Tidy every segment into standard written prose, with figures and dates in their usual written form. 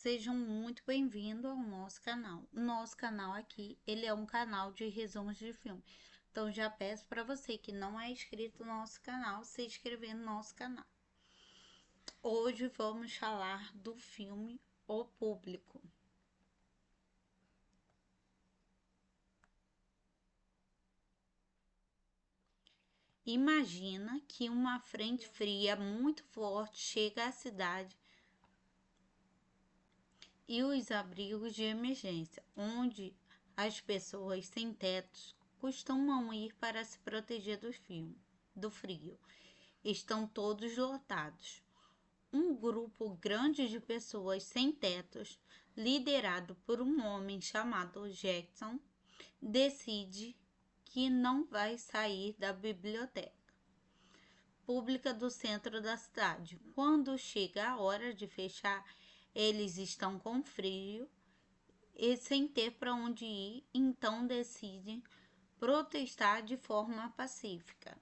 Sejam muito bem-vindos ao nosso canal. O nosso canal aqui, ele é um canal de resumos de filme. Então já peço para você que não é inscrito no nosso canal, se inscrever no nosso canal. Hoje vamos falar do filme O Público. Imagina que uma frente fria muito forte chega à cidade e os abrigos de emergência, onde as pessoas sem tetos costumam ir para se proteger do frio. Estão todos lotados. Um grupo grande de pessoas sem tetos, liderado por um homem chamado Jackson, decide que não vai sair da biblioteca pública do centro da cidade. Quando chega a hora de fechar, eles estão com frio e sem ter para onde ir, então decidem protestar de forma pacífica.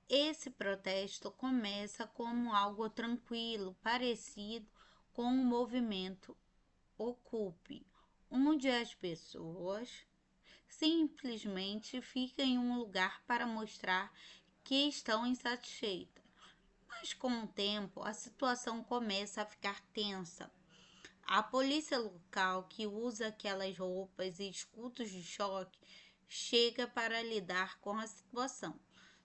Esse protesto começa como algo tranquilo, parecido com o movimento Ocupe, onde as pessoas simplesmente ficam em um lugar para mostrar que estão insatisfeitas. Mas com o tempo, a situação começa a ficar tensa. A polícia local, que usa aquelas roupas e escudos de choque, chega para lidar com a situação.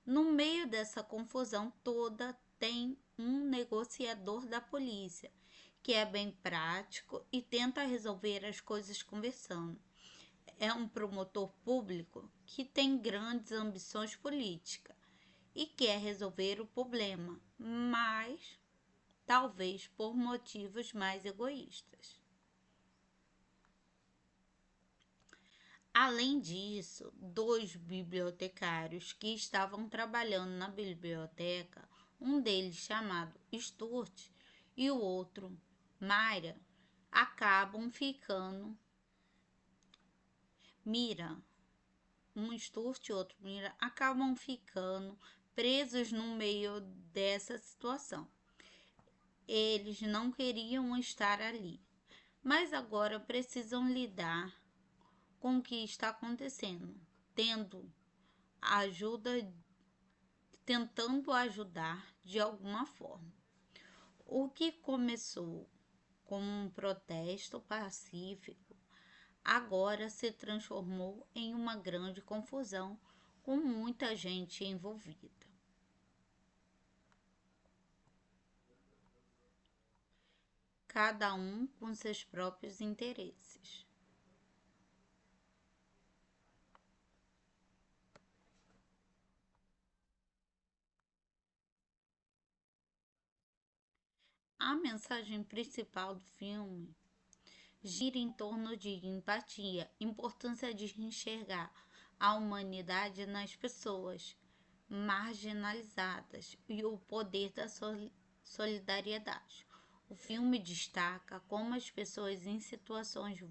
No meio dessa confusão toda, tem um negociador da polícia, que é bem prático e tenta resolver as coisas conversando. É um promotor público que tem grandes ambições políticas e quer resolver o problema, mas talvez por motivos mais egoístas. Além disso, dois bibliotecários que estavam trabalhando na biblioteca, um deles chamado Stuart e o outro Myra, acabam ficando Mira, um Stuart e outro Mira acabam ficando presos no meio dessa situação. Eles não queriam estar ali, mas agora precisam lidar com o que está acontecendo, tendo ajuda, tentando ajudar de alguma forma. O que começou como um protesto pacífico agora se transformou em uma grande confusão com muita gente envolvida. Cada um com seus próprios interesses. A mensagem principal do filme gira em torno de empatia, importância de enxergar a humanidade nas pessoas marginalizadas e o poder da solidariedade. O filme destaca como as pessoas em situações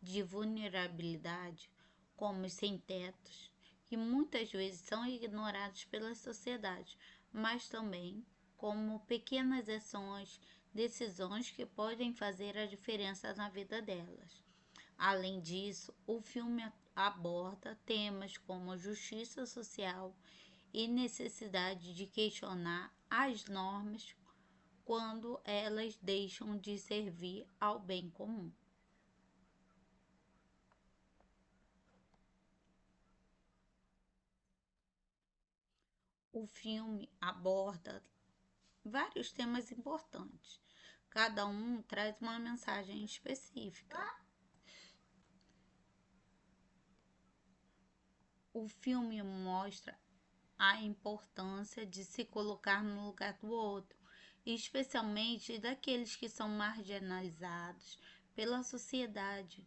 de vulnerabilidade, como os sem-tetos, que muitas vezes são ignorados pela sociedade, mas também como pequenas ações, decisões que podem fazer a diferença na vida delas. Além disso, o filme aborda temas como justiça social e necessidade de questionar as normas quando elas deixam de servir ao bem comum. O filme aborda vários temas importantes. Cada um traz uma mensagem específica. O filme mostra a importância de se colocar no lugar do outro, especialmente daqueles que são marginalizados pela sociedade,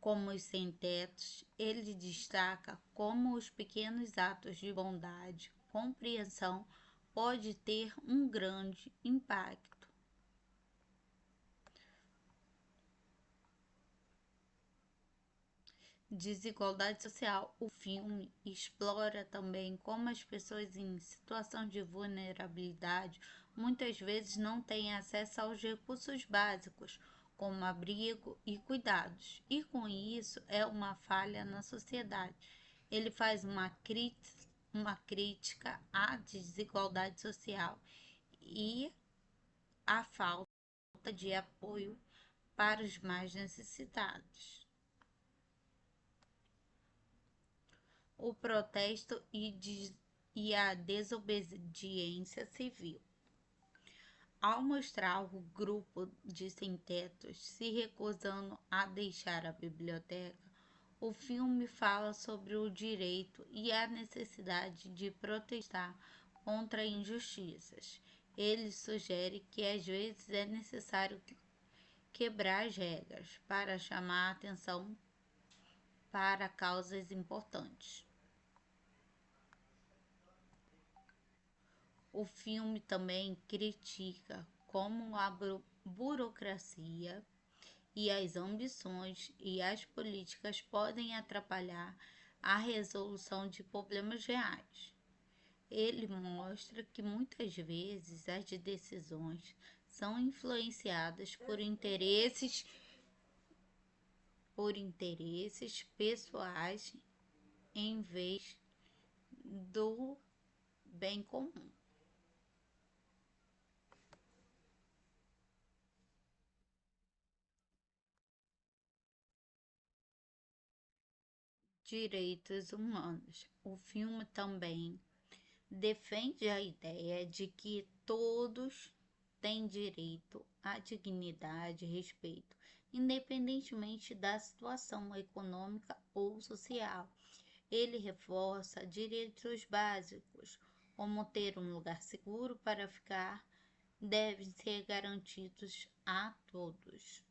como os sem-tetos. Ele destaca como os pequenos atos de bondade, compreensão, pode ter um grande impacto. desigualdade social. O filme explora também como as pessoas em situação de vulnerabilidade muitas vezes não têm acesso aos recursos básicos, como abrigo e cuidados, e com isso é uma falha na sociedade. Ele faz uma crítica à desigualdade social e à falta de apoio para os mais necessitados. O protesto e a desobediência civil. Ao mostrar o grupo de sem-tetos se recusando a deixar a biblioteca, o filme fala sobre o direito e a necessidade de protestar contra injustiças. Ele sugere que às vezes é necessário quebrar as regras para chamar a atenção para causas importantes. O filme também critica como a burocracia e as ambições e as políticas podem atrapalhar a resolução de problemas reais. Ele mostra que muitas vezes as decisões são influenciadas por interesses pessoais em vez do bem comum. Direitos humanos. O filme também defende a ideia de que todos têm direito à dignidade e respeito, independentemente da situação econômica ou social. Ele reforça direitos básicos, como ter um lugar seguro para ficar, devem ser garantidos a todos.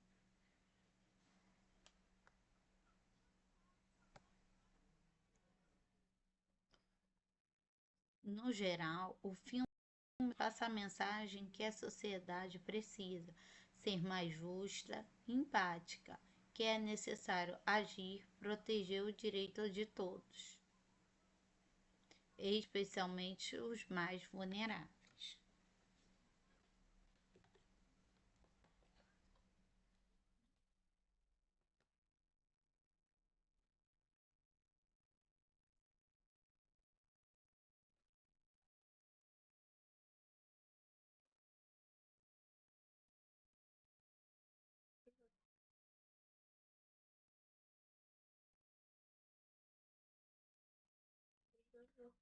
No geral, o filme passa a mensagem que a sociedade precisa ser mais justa e empática, que é necessário agir, proteger o direito de todos, especialmente os mais vulneráveis.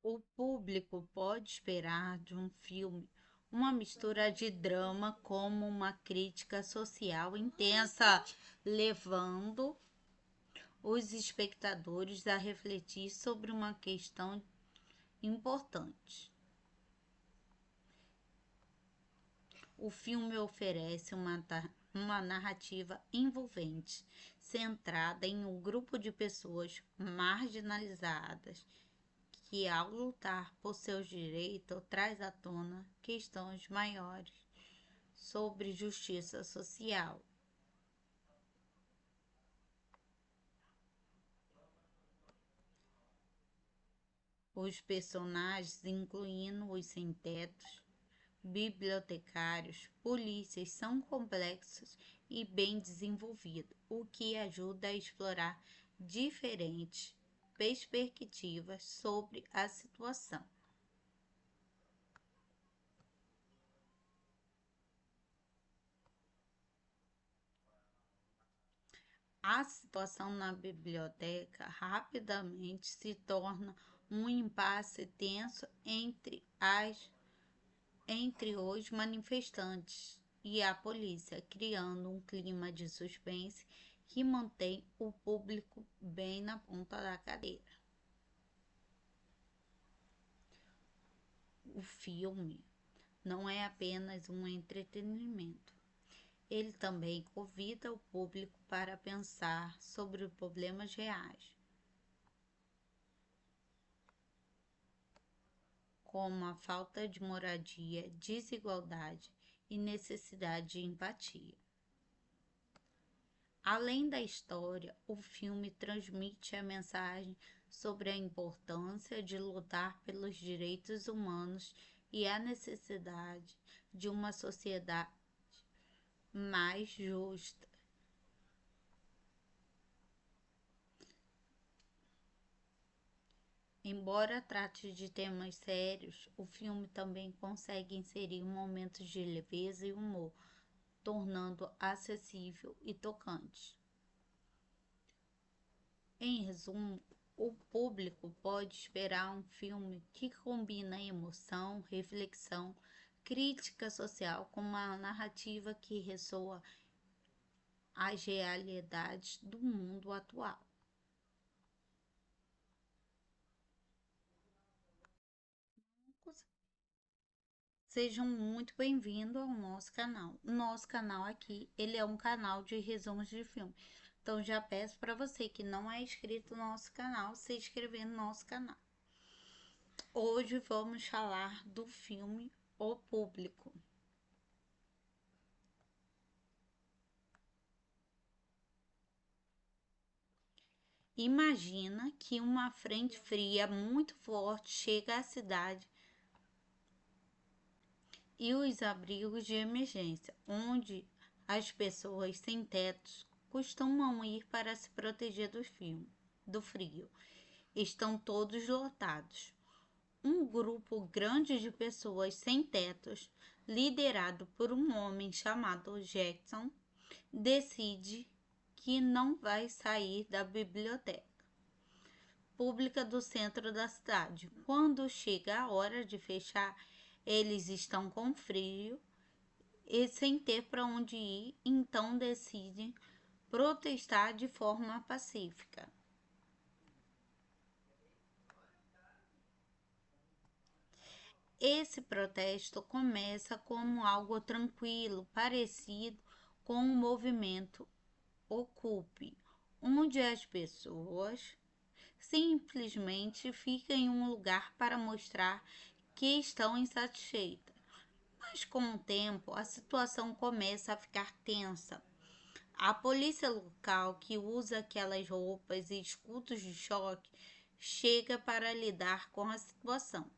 O público pode esperar de um filme uma mistura de drama como uma crítica social intensa, levando os espectadores a refletir sobre uma questão importante. O filme oferece uma narrativa envolvente, centrada em um grupo de pessoas marginalizadas que, ao lutar por seus direitos, traz à tona questões maiores sobre justiça social. Os personagens, incluindo os sem-tetos, bibliotecários, polícias, são complexos e bem desenvolvidos, o que ajuda a explorar diferentes perspectivas sobre a situação. A situação na biblioteca rapidamente se torna um impasse tenso entre os manifestantes e a polícia, criando um clima de suspense que mantém o público bem na ponta da cadeira. O filme não é apenas um entretenimento. Ele também convida o público para pensar sobre problemas reais, como a falta de moradia, desigualdade e necessidade de empatia. Além da história, o filme transmite a mensagem sobre a importância de lutar pelos direitos humanos e a necessidade de uma sociedade mais justa. Embora trate de temas sérios, o filme também consegue inserir momentos de leveza e humor, tornando acessível e tocante. Em resumo, o público pode esperar um filme que combina emoção, reflexão, crítica social com uma narrativa que ressoa as realidades do mundo atual. Sejam muito bem-vindos ao nosso canal. Nosso canal aqui, ele é um canal de resumos de filme. Então já peço para você que não é inscrito no nosso canal, se inscrever no nosso canal. Hoje vamos falar do filme O Público. Imagina que uma frente fria muito forte chega à cidade e os abrigos de emergência, onde as pessoas sem tetos costumam ir para se proteger do frio, estão todos lotados. Um grupo grande de pessoas sem tetos, liderado por um homem chamado Jackson, decide que não vai sair da biblioteca pública do centro da cidade. Quando chega a hora de fechar, eles estão com frio e sem ter para onde ir, então decidem protestar de forma pacífica. Esse protesto começa como algo tranquilo, parecido com o movimento Ocupe, onde as pessoas simplesmente ficam em um lugar para mostrar que estão insatisfeitas. Mas com o tempo, a situação começa a ficar tensa. A polícia local, que usa aquelas roupas e escudos de choque, chega para lidar com a situação.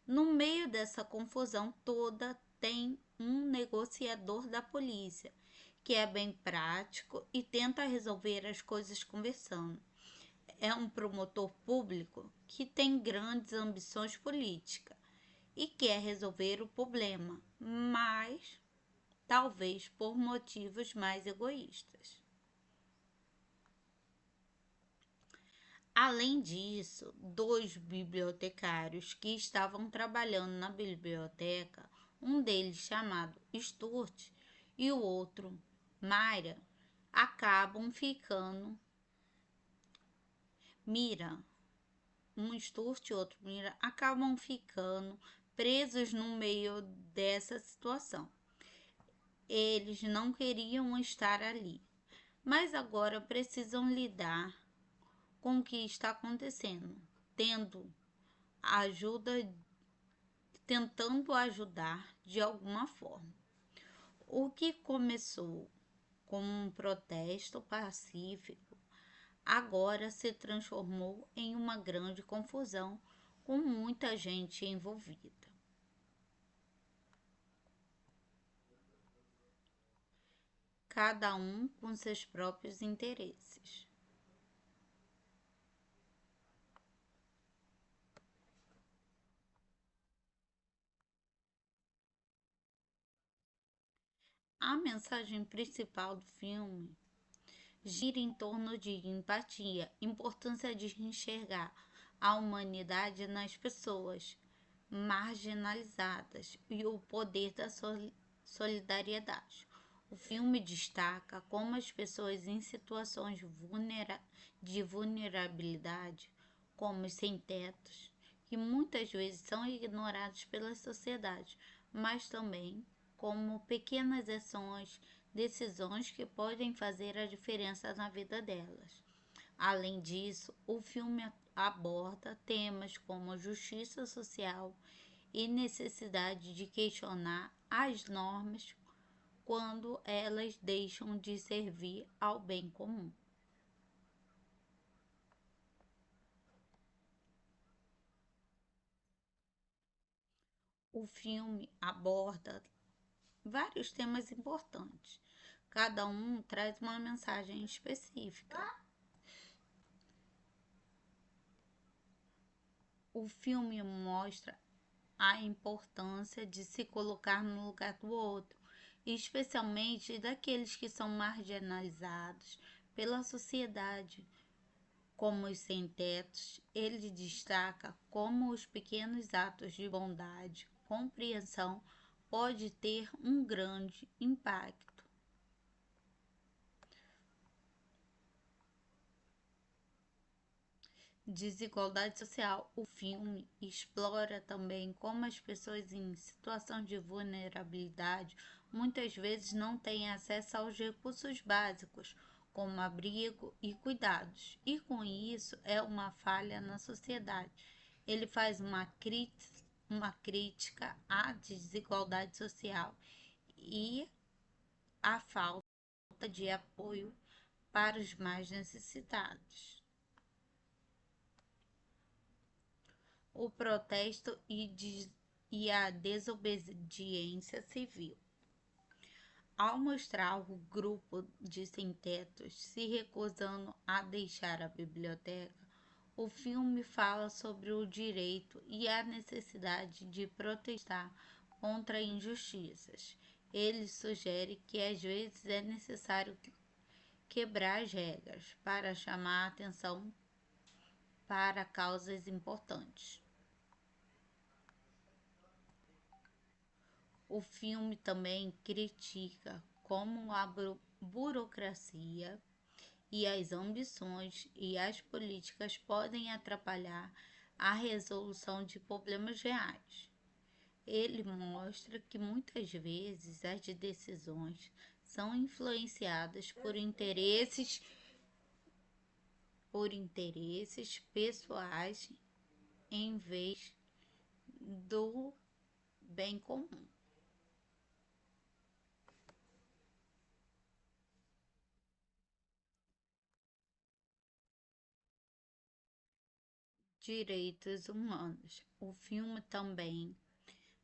No meio dessa confusão toda, tem um negociador da polícia, que é bem prático e tenta resolver as coisas conversando. É um promotor público que tem grandes ambições políticas e quer resolver o problema, mas talvez por motivos mais egoístas. Além disso, dois bibliotecários que estavam trabalhando na biblioteca, um deles chamado Stuart e o outro Myra, acabam ficando Mira, um Stuart e outro Mira acabam ficando presos no meio dessa situação. Eles não queriam estar ali, mas agora precisam lidar com o que está acontecendo, tendo ajuda, tentando ajudar de alguma forma. O que começou como um protesto pacífico agora se transformou em uma grande confusão com muita gente envolvida. Cada um com seus próprios interesses. A mensagem principal do filme gira em torno de empatia, importância de enxergar a humanidade nas pessoas marginalizadas e o poder da solidariedade. O filme destaca como as pessoas em situações de vulnerabilidade, como os sem-tetos, que muitas vezes são ignorados pela sociedade, mas também como pequenas ações, decisões que podem fazer a diferença na vida delas. Além disso, o filme aborda temas como justiça social e necessidade de questionar as normas quando elas deixam de servir ao bem comum. O filme aborda vários temas importantes. Cada um traz uma mensagem específica. O filme mostra a importância de se colocar no lugar do outro, especialmente daqueles que são marginalizados pela sociedade, como os sem-tetos. Ele destaca como os pequenos atos de bondade, compreensão, pode ter um grande impacto. Desigualdade social. O filme explora também como as pessoas em situação de vulnerabilidade muitas vezes não têm acesso aos recursos básicos, como abrigo e cuidados, e com isso é uma falha na sociedade. Ele faz uma crítica à desigualdade social e à falta de apoio para os mais necessitados. O protesto e a desobediência civil. Ao mostrar o grupo de sem-tetos se recusando a deixar a biblioteca, o filme fala sobre o direito e a necessidade de protestar contra injustiças. Ele sugere que às vezes é necessário quebrar as regras para chamar a atenção para causas importantes. O filme também critica como a burocracia e as ambições e as políticas podem atrapalhar a resolução de problemas reais. Ele mostra que muitas vezes as decisões são influenciadas por interesses pessoais em vez do bem comum. Direitos humanos. O filme também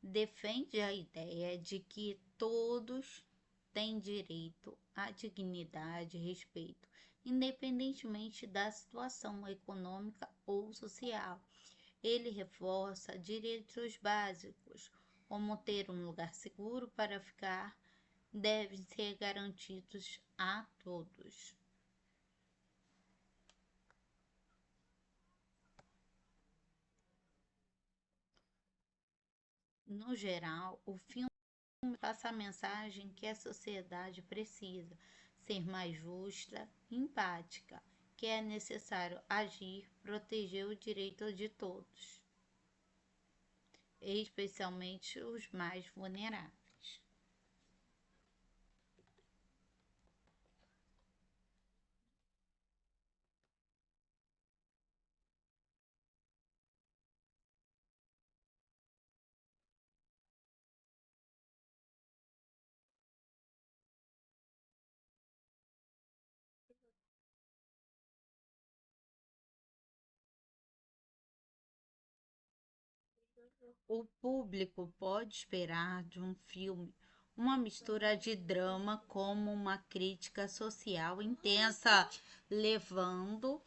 defende a ideia de que todos têm direito à dignidade e respeito, independentemente da situação econômica ou social. Ele reforça direitos básicos, como ter um lugar seguro para ficar, devem ser garantidos a todos. No geral, o filme passa a mensagem que a sociedade precisa ser mais justa e empática, que é necessário agir, proteger o direito de todos, especialmente os mais vulneráveis. O público pode esperar de um filme uma mistura de drama como uma crítica social intensa, levando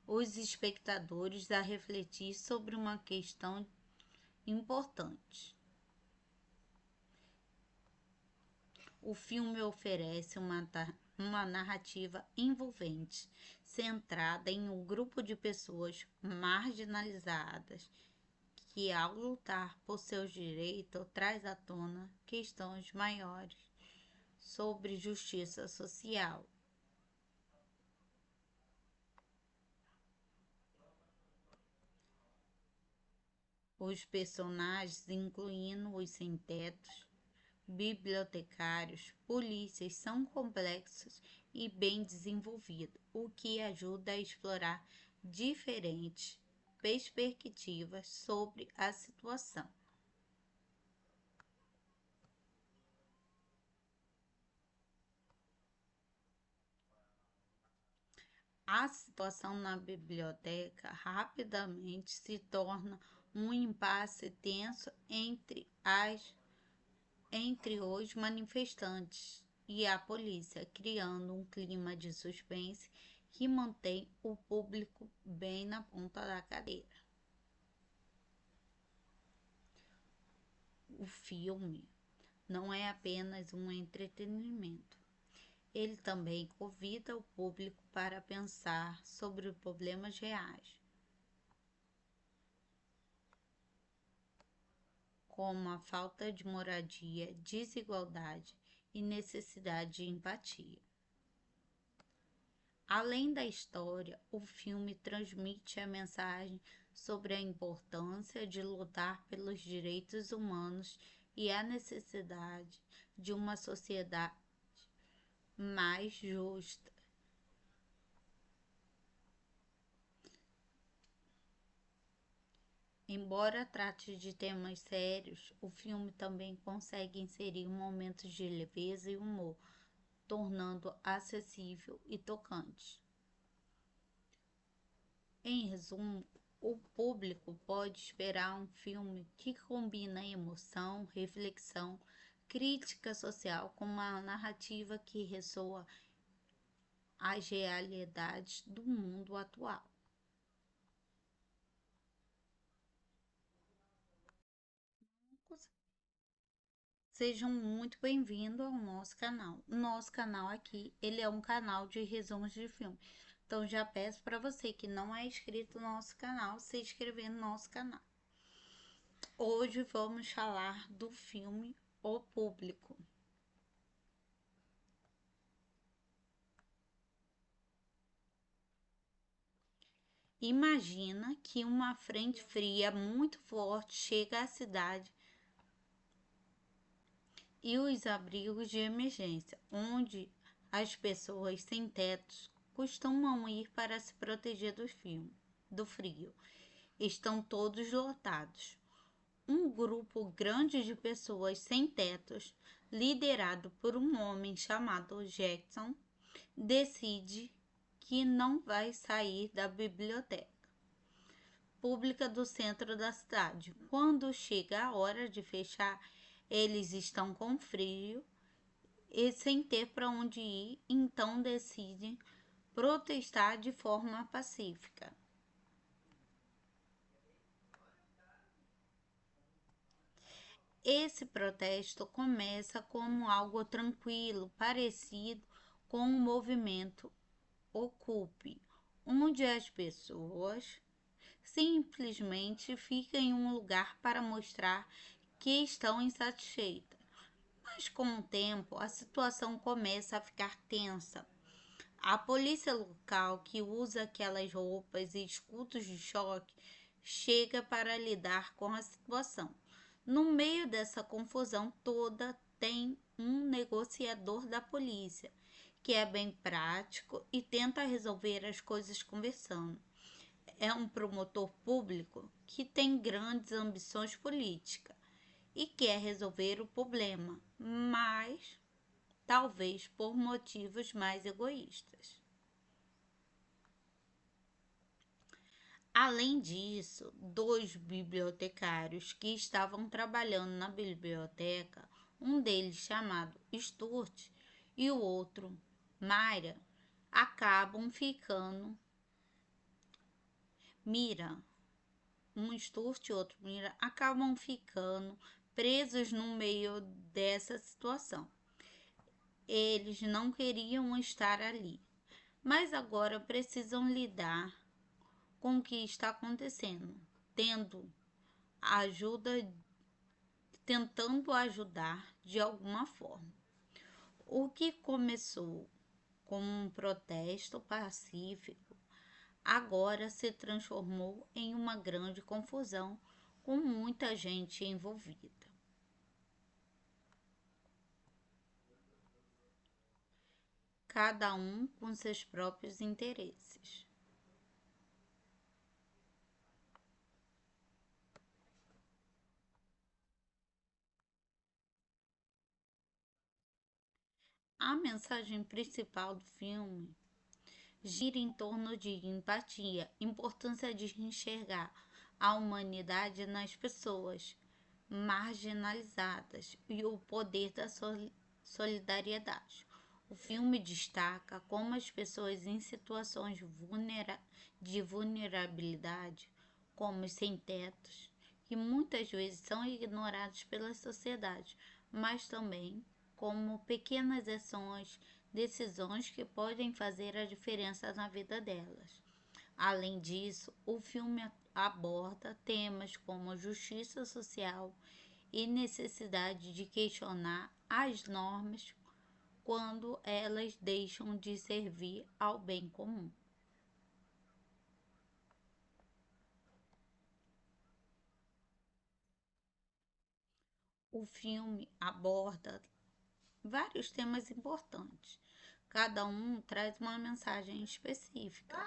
os espectadores a refletir sobre uma questão importante. O filme oferece uma narrativa envolvente, centrada em um grupo de pessoas marginalizadas que, ao lutar por seus direitos, traz à tona questões maiores sobre justiça social. Os personagens, incluindo os sem-tetos, bibliotecários, polícias, são complexos e bem desenvolvidos, o que ajuda a explorar diferentes perspectivas sobre a situação. A situação na biblioteca rapidamente se torna um impasse tenso entre os manifestantes e a polícia, criando um clima de suspense que mantém o público bem na ponta da cadeira. O filme não é apenas um entretenimento. Ele também convida o público para pensar sobre problemas reais, como a falta de moradia, desigualdade e necessidade de empatia. Além da história, o filme transmite a mensagem sobre a importância de lutar pelos direitos humanos e a necessidade de uma sociedade mais justa. Embora trate de temas sérios, o filme também consegue inserir momentos de leveza e humor, tornando acessível e tocante. Em resumo, o público pode esperar um filme que combina emoção, reflexão, crítica social com uma narrativa que ressoa as realidades do mundo atual. Sejam muito bem-vindos ao nosso canal. O nosso canal aqui, ele é um canal de resumos de filme. Então já peço para você que não é inscrito no nosso canal, se inscrever no nosso canal. Hoje vamos falar do filme O Público. Imagina que uma frente fria muito forte chega à cidade e os abrigos de emergência, onde as pessoas sem tetos costumam ir para se proteger do frio, estão todos lotados. Um grupo grande de pessoas sem tetos, liderado por um homem chamado Jackson, decide que não vai sair da biblioteca pública do centro da cidade. Quando chega a hora de fechar, eles estão com frio e sem ter para onde ir, então decidem protestar de forma pacífica. Esse protesto começa como algo tranquilo, parecido com um movimento Ocupe, onde as pessoas simplesmente ficam em um lugar para mostrar que estão insatisfeitas. Mas com o tempo, a situação começa a ficar tensa. A polícia local, que usa aquelas roupas e escudos de choque, chega para lidar com a situação. No meio dessa confusão toda, tem um negociador da polícia, que é bem prático e tenta resolver as coisas conversando. É um promotor público que tem grandes ambições políticas e quer resolver o problema, mas talvez por motivos mais egoístas. Além disso, dois bibliotecários que estavam trabalhando na biblioteca, um deles chamado Stuart e o outro Myra, acabam ficando Mira, um Stuart e outro Mira, acabam ficando presos no meio dessa situação. Eles não queriam estar ali, mas agora precisam lidar com o que está acontecendo, tendo ajuda, tentando ajudar de alguma forma. O que começou como um protesto pacífico agora se transformou em uma grande confusão com muita gente envolvida. Cada um com seus próprios interesses. A mensagem principal do filme gira em torno de empatia, importância de enxergar a humanidade nas pessoas marginalizadas e o poder da solidariedade. O filme destaca como as pessoas em situações de vulnerabilidade, como os sem-tetos, que muitas vezes são ignorados pela sociedade, mas também como pequenas ações, decisões que podem fazer a diferença na vida delas. Além disso, o filme aborda temas como justiça social e necessidade de questionar as normas quando elas deixam de servir ao bem comum. O filme aborda vários temas importantes. Cada um traz uma mensagem específica.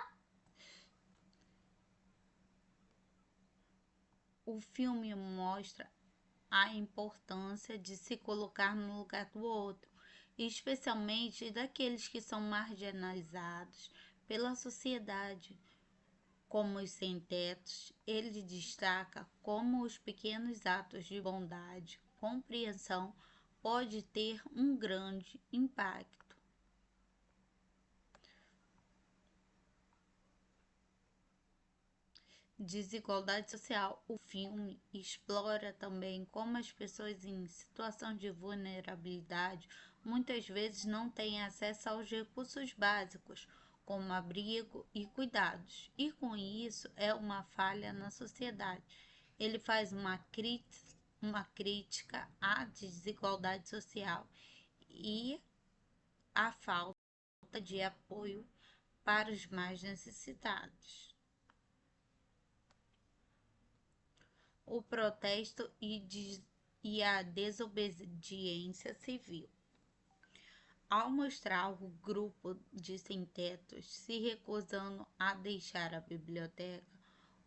O filme mostra a importância de se colocar no lugar do outro, especialmente daqueles que são marginalizados pela sociedade, como os sem-tetos. Ele destaca como os pequenos atos de bondade, compreensão, pode ter um grande impacto. Desigualdade social. O filme explora também como as pessoas em situação de vulnerabilidade muitas vezes não têm acesso aos recursos básicos, como abrigo e cuidados, e com isso é uma falha na sociedade. Ele faz uma crítica à desigualdade social e à falta de apoio para os mais necessitados. O protesto e a desobediência civil. Ao mostrar o grupo de sem-tetos se recusando a deixar a biblioteca,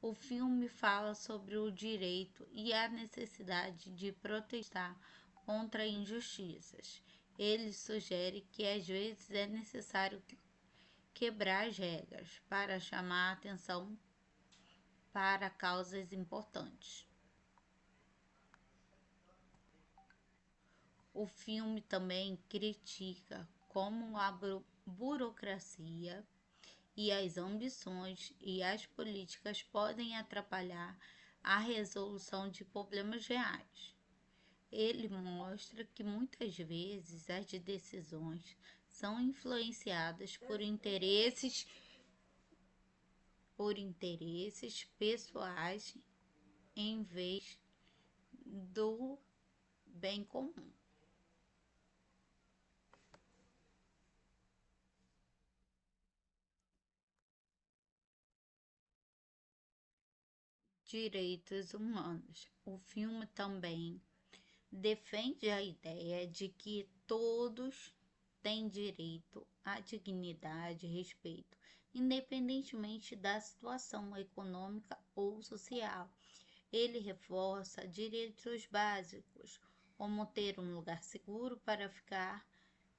o filme fala sobre o direito e a necessidade de protestar contra injustiças. Ele sugere que às vezes é necessário quebrar as regras para chamar a atenção para causas importantes. O filme também critica como a burocracia e as ambições e as políticas podem atrapalhar a resolução de problemas reais. Ele mostra que muitas vezes as decisões são influenciadas por interesses pessoais em vez do bem comum. Direitos humanos. O filme também defende a ideia de que todos têm direito à dignidade e respeito, independentemente da situação econômica ou social. Ele reforça direitos básicos, como ter um lugar seguro para ficar,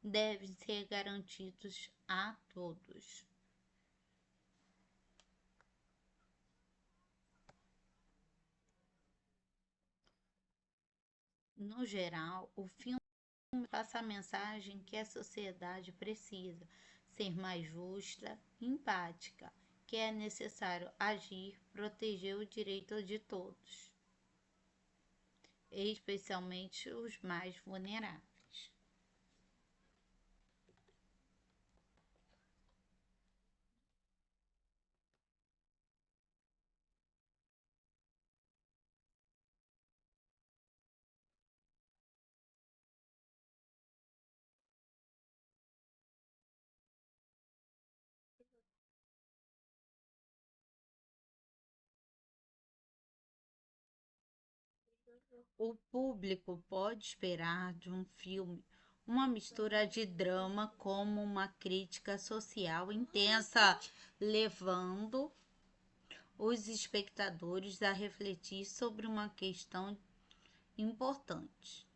devem ser garantidos a todos. No geral, o filme passa a mensagem que a sociedade precisa ser mais justa e empática, que é necessário agir, proteger o direito de todos, especialmente os mais vulneráveis. O público pode esperar de um filme uma mistura de drama como uma crítica social intensa, levando os espectadores a refletir sobre uma questão importante.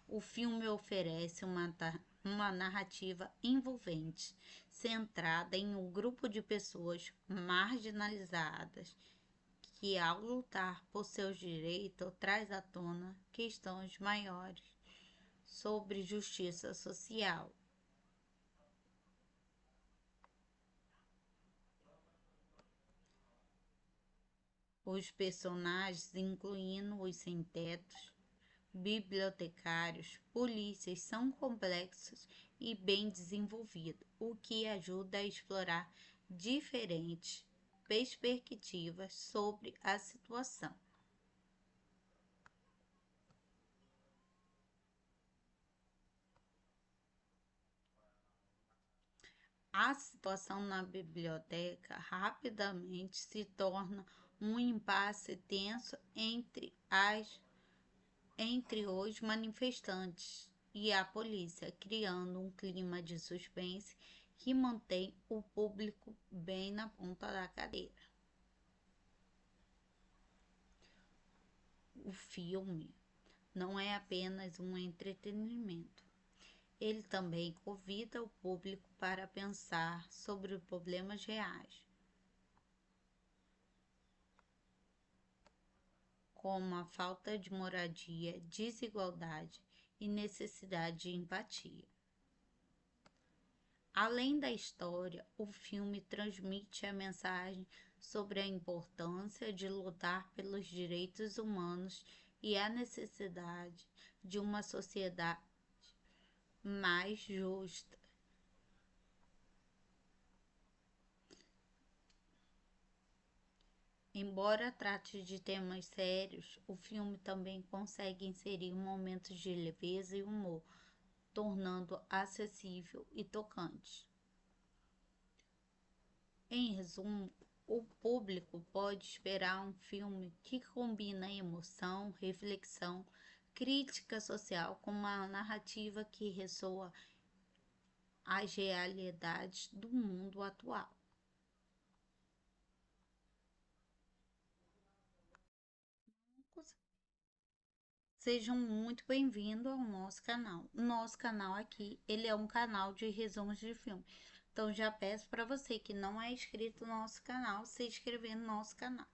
O filme oferece uma uma narrativa envolvente, centrada em um grupo de pessoas marginalizadas que, ao lutar por seus direitos, traz à tona questões maiores sobre justiça social. Os personagens, incluindo os sem-tetos, bibliotecários, polícias, são complexos e bem desenvolvidos, o que ajuda a explorar diferentes perspectivas sobre a situação. A situação na biblioteca rapidamente se torna um impasse tenso entre os manifestantes e a polícia, criando um clima de suspense que mantém o público bem na ponta da cadeira. O filme não é apenas um entretenimento. Ele também convida o público para pensar sobre problemas reais, como a falta de moradia, desigualdade e necessidade de empatia. Além da história, o filme transmite a mensagem sobre a importância de lutar pelos direitos humanos e a necessidade de uma sociedade mais justa. Embora trate de temas sérios, o filme também consegue inserir momentos de leveza e humor, tornando acessível e tocante. Em resumo, o público pode esperar um filme que combina emoção, reflexão, crítica social com uma narrativa que ressoa as realidades do mundo atual. Sejam muito bem-vindos ao nosso canal. Nosso canal aqui, ele é um canal de resumos de filme. Então já peço para você que não é inscrito no nosso canal, se inscrever no nosso canal.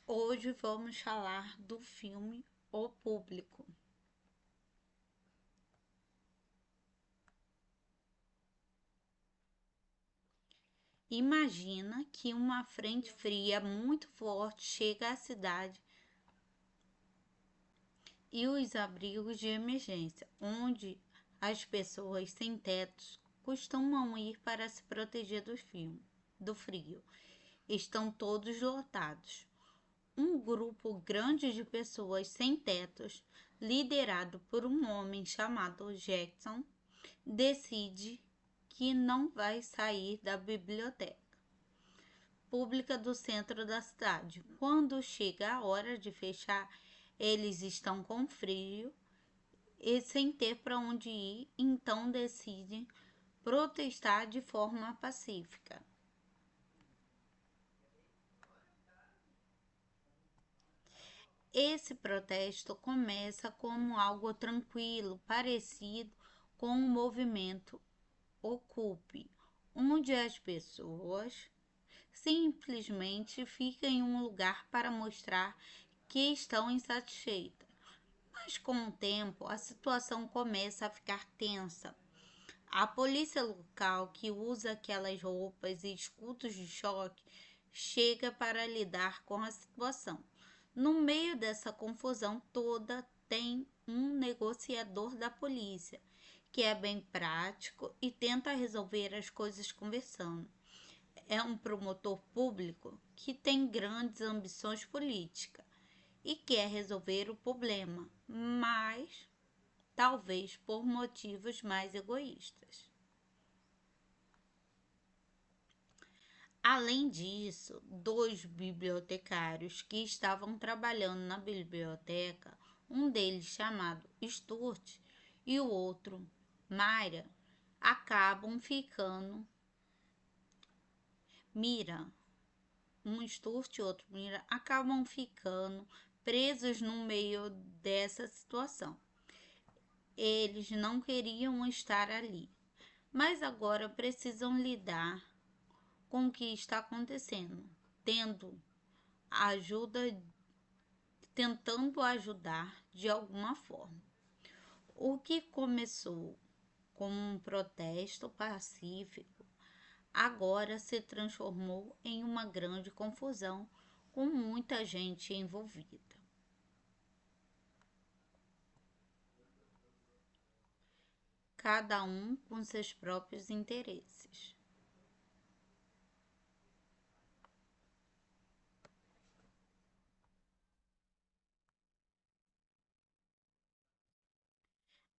Hoje vamos falar do filme O Público. Imagina que uma frente fria muito forte chega à cidade e os abrigos de emergência, onde as pessoas sem tetos costumam ir para se proteger do frio. Estão todos lotados. Um grupo grande de pessoas sem tetos, liderado por um homem chamado Jackson, decide que não vai sair da biblioteca pública do centro da cidade. Quando chega a hora de fechar, eles estão com frio e sem ter para onde ir, então decidem protestar de forma pacífica. Esse protesto começa como algo tranquilo, parecido com o movimento Ocupe, onde as pessoas simplesmente ficam em um lugar para mostrar que estão insatisfeitas. Mas com o tempo, a situação começa a ficar tensa. A polícia local, que usa aquelas roupas e escudos de choque, chega para lidar com a situação. No meio dessa confusão toda, tem um negociador da polícia, que é bem prático e tenta resolver as coisas conversando. É um promotor público que tem grandes ambições políticas e quer resolver o problema, mas talvez por motivos mais egoístas. Além disso, dois bibliotecários que estavam trabalhando na biblioteca, um deles chamado Stuart e o outro Myra, acabam ficando Mira, um Stuart e outro Mira, acabam ficando presos no meio dessa situação. Eles não queriam estar ali, mas agora precisam lidar com o que está acontecendo, tendo ajuda, tentando ajudar de alguma forma. O que começou como um protesto pacífico agora se transformou em uma grande confusão com muita gente envolvida. Cada um com seus próprios interesses.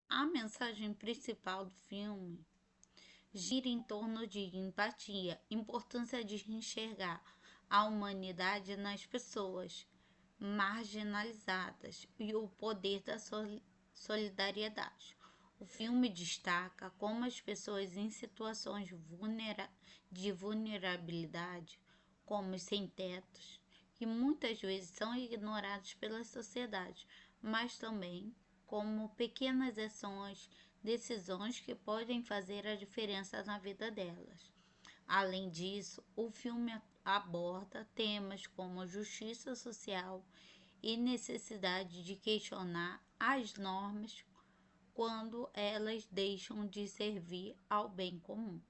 A mensagem principal do filme gira em torno de empatia, importância de enxergar a humanidade nas pessoas marginalizadas e o poder da solidariedade. O filme destaca como as pessoas em situações de vulnerabilidade, como os sem-tetos, que muitas vezes são ignorados pela sociedade, mas também como pequenas ações, decisões que podem fazer a diferença na vida delas. Além disso, o filme aborda temas como justiça social e necessidade de questionar as normas quando elas deixam de servir ao bem comum.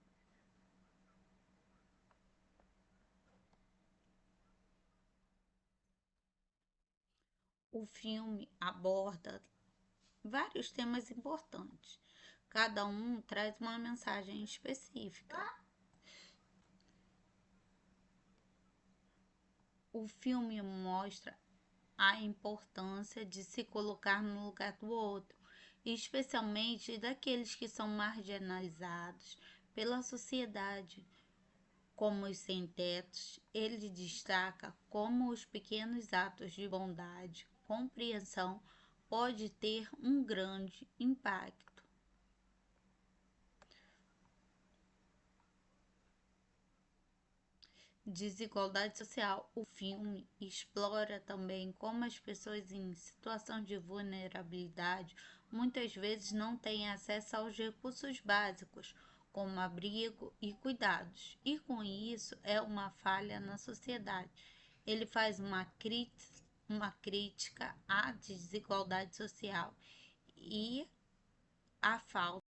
O filme aborda vários temas importantes. Cada um traz uma mensagem específica. O filme mostra a importância de se colocar no lugar do outro, especialmente daqueles que são marginalizados pela sociedade, como os sem-tetos. Ele destaca como os pequenos atos de bondade, compreensão, pode ter um grande impacto. Desigualdade social. O filme explora também como as pessoas em situação de vulnerabilidade muitas vezes não têm acesso aos recursos básicos, como abrigo e cuidados, e com isso é uma falha na sociedade. Ele faz uma crítica à desigualdade social e à falta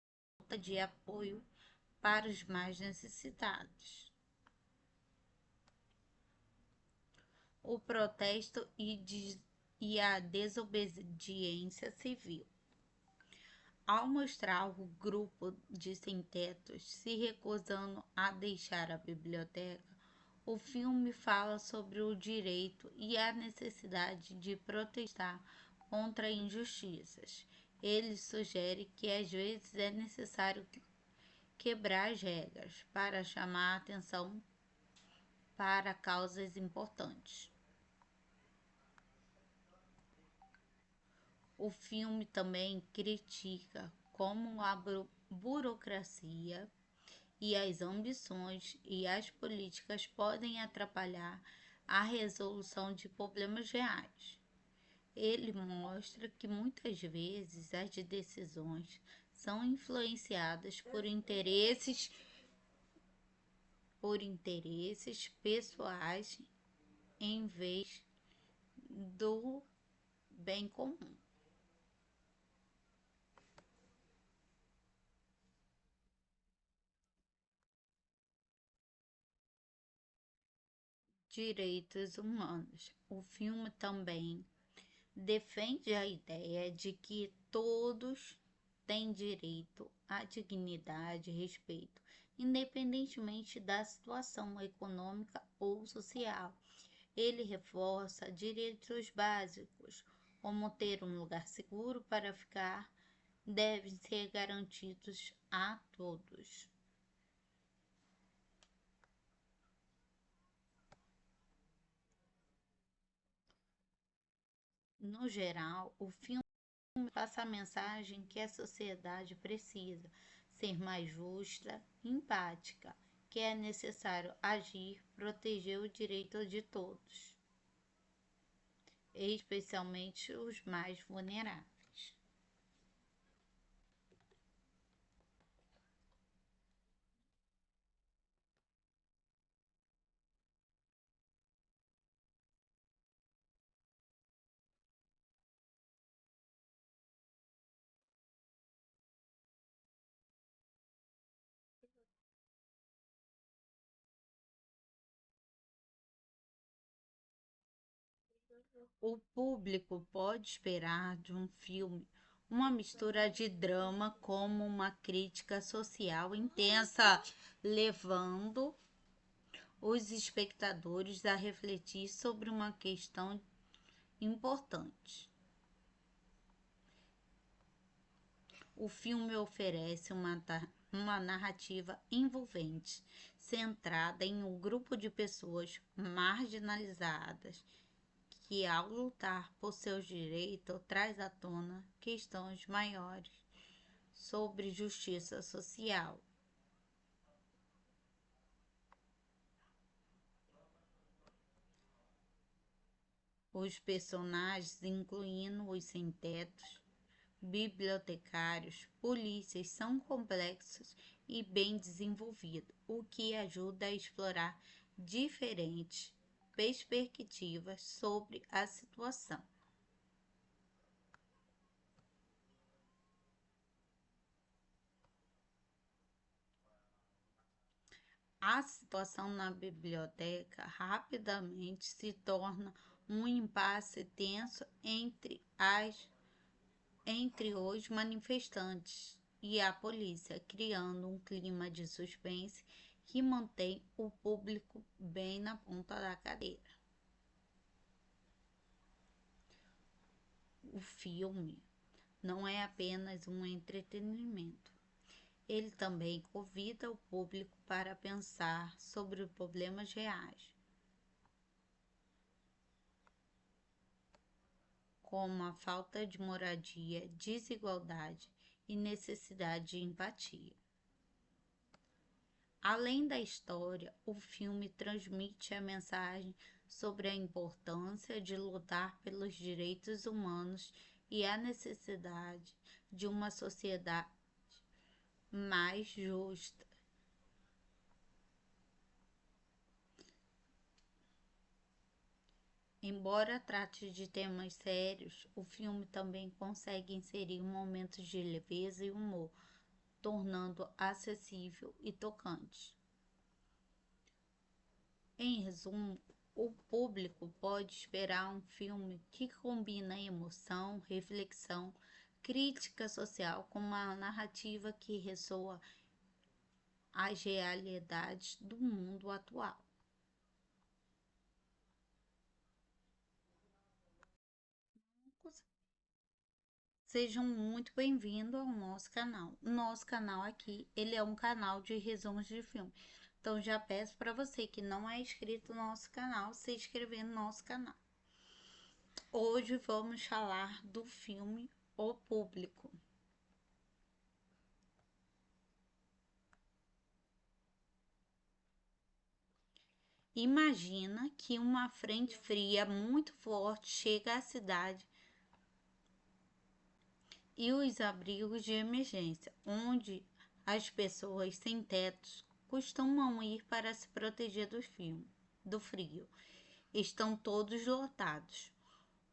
de apoio para os mais necessitados. O protesto e a desobediência civil. Ao mostrar o grupo de sem-tetos se recusando a deixar a biblioteca, o filme fala sobre o direito e a necessidade de protestar contra injustiças. Ele sugere que às vezes é necessário quebrar as regras para chamar a atenção para causas importantes. O filme também critica como a burocracia e as ambições e as políticas podem atrapalhar a resolução de problemas reais. Ele mostra que muitas vezes as decisões são influenciadas por interesses pessoais em vez do bem comum. Direitos humanos. O filme também defende a ideia de que todos têm direito à dignidade e respeito, independentemente da situação econômica ou social. Ele reforça direitos básicos, como ter um lugar seguro para ficar, devem ser garantidos a todos. No geral, o filme passa a mensagem que a sociedade precisa ser mais justa e empática, que é necessário agir, proteger o direito de todos, especialmente os mais vulneráveis. O público pode esperar de um filme uma mistura de drama como uma crítica social intensa, levando os espectadores a refletir sobre uma questão importante. O filme oferece uma narrativa envolvente, centrada em um grupo de pessoas marginalizadas que, ao lutar por seus direitos, traz à tona questões maiores sobre justiça social. Os personagens, incluindo os sem-tetos, bibliotecários, polícias, são complexos e bem desenvolvidos, o que ajuda a explorar diferentes perspectivas sobre a situação. A situação na biblioteca rapidamente se torna um impasse tenso entre os manifestantes e a polícia, criando um clima de suspense que mantém o público bem na ponta da cadeira. O filme não é apenas um entretenimento. Ele também convida o público para pensar sobre problemas reais, como a falta de moradia, desigualdade e necessidade de empatia. Além da história, o filme transmite a mensagem sobre a importância de lutar pelos direitos humanos e a necessidade de uma sociedade mais justa. Embora trate de temas sérios, o filme também consegue inserir momentos de leveza e humor, tornando acessível e tocante. Em resumo, o público pode esperar um filme que combina emoção, reflexão, crítica social com uma narrativa que ressoa as realidades do mundo atual. Sejam muito bem-vindos ao nosso canal. O nosso canal aqui, ele é um canal de resumos de filme. Então já peço para você que não é inscrito no nosso canal, se inscrever no nosso canal. Hoje vamos falar do filme O Público. Imagina que uma frente fria muito forte chega à cidade e os abrigos de emergência, onde as pessoas sem tetos costumam ir para se proteger do frio, estão todos lotados.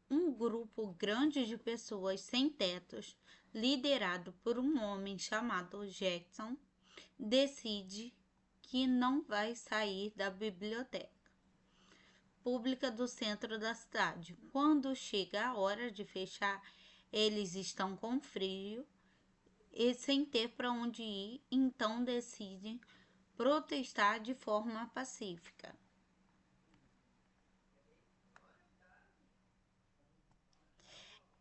Um grupo grande de pessoas sem tetos, liderado por um homem chamado Jackson, decide que não vai sair da biblioteca pública do centro da cidade. Quando chega a hora de fechar, eles estão com frio e sem ter para onde ir, então decidem protestar de forma pacífica.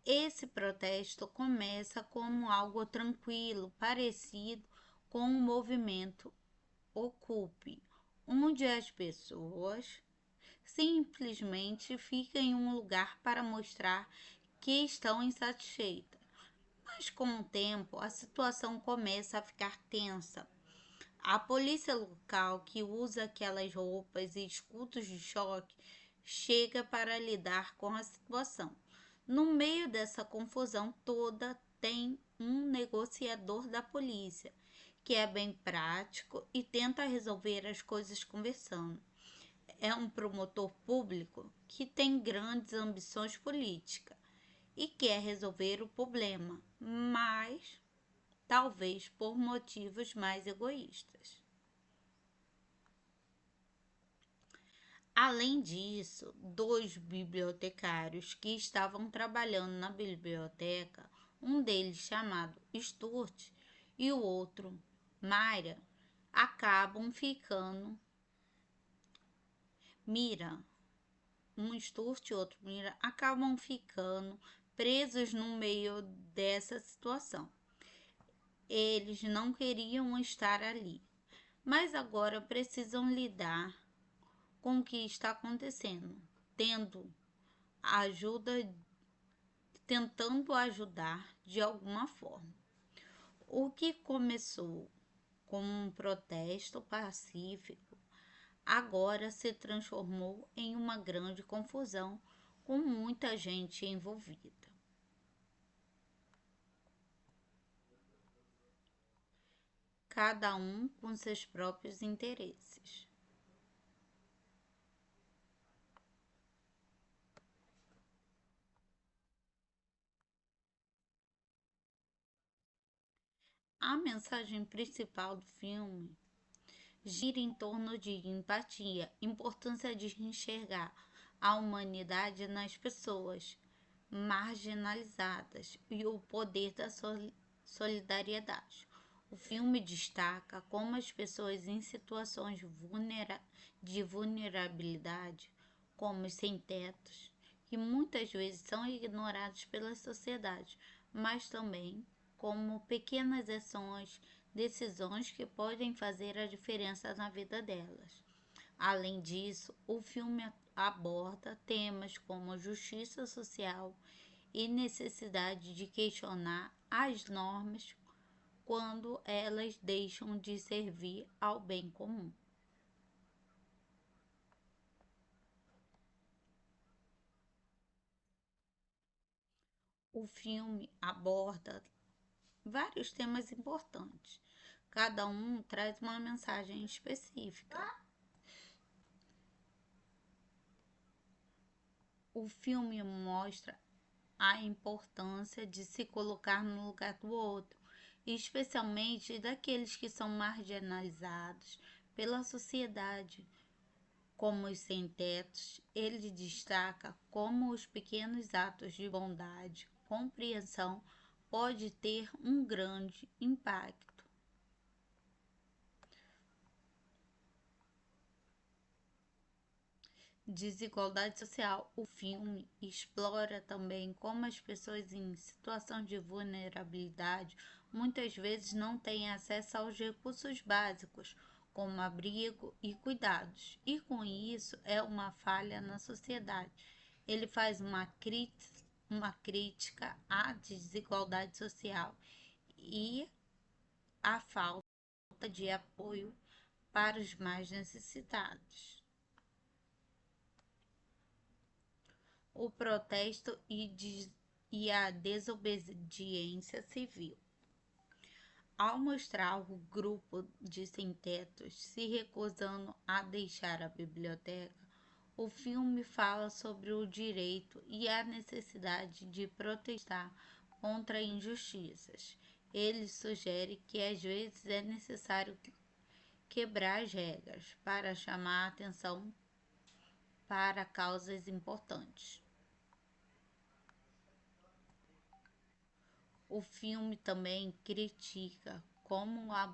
Esse protesto começa como algo tranquilo, parecido com um movimento Ocupe, onde as pessoas simplesmente ficam em um lugar para mostrar que estão insatisfeitas. Mas com o tempo, a situação começa a ficar tensa. A polícia local, que usa aquelas roupas e escudos de choque, chega para lidar com a situação. No meio dessa confusão toda, tem um negociador da polícia, que é bem prático e tenta resolver as coisas conversando. É um promotor público que tem grandes ambições políticas e quer resolver o problema, mas talvez por motivos mais egoístas. Além disso, dois bibliotecários que estavam trabalhando na biblioteca, um deles chamado Stuart e o outro Myra, acabam ficando Mira, um Stuart e outro Mira, acabam ficando presos no meio dessa situação. Eles não queriam estar ali, mas agora precisam lidar com o que está acontecendo, tendo ajuda, tentando ajudar de alguma forma. O que começou como um protesto pacífico agora se transformou em uma grande confusão com muita gente envolvida. Cada um com seus próprios interesses. A mensagem principal do filme gira em torno de empatia, importância de enxergar a humanidade nas pessoas marginalizadas e o poder da solidariedade. O filme destaca como as pessoas em situações de vulnerabilidade, como os sem-tetos, que muitas vezes são ignorados pela sociedade, mas também como pequenas ações, decisões que podem fazer a diferença na vida delas. Além disso, o filme aborda temas como justiça social e necessidade de questionar as normas quando elas deixam de servir ao bem comum. O filme aborda vários temas importantes. Cada um traz uma mensagem específica. O filme mostra a importância de se colocar no lugar do outro, especialmente daqueles que são marginalizados pela sociedade, como os sem-tetos. Ele destaca como os pequenos atos de bondade, compreensão, pode ter um grande impacto. Desigualdade social. O filme explora também como as pessoas em situação de vulnerabilidade muitas vezes não têm acesso aos recursos básicos, como abrigo e cuidados, e com isso é uma falha na sociedade. Ele faz uma crítica à desigualdade social e à falta de apoio para os mais necessitados. O protesto e a desobediência civil. Ao mostrar o grupo de sem-tetos se recusando a deixar a biblioteca, o filme fala sobre o direito e a necessidade de protestar contra injustiças. Ele sugere que às vezes é necessário quebrar as regras para chamar a atenção para causas importantes. O filme também critica como a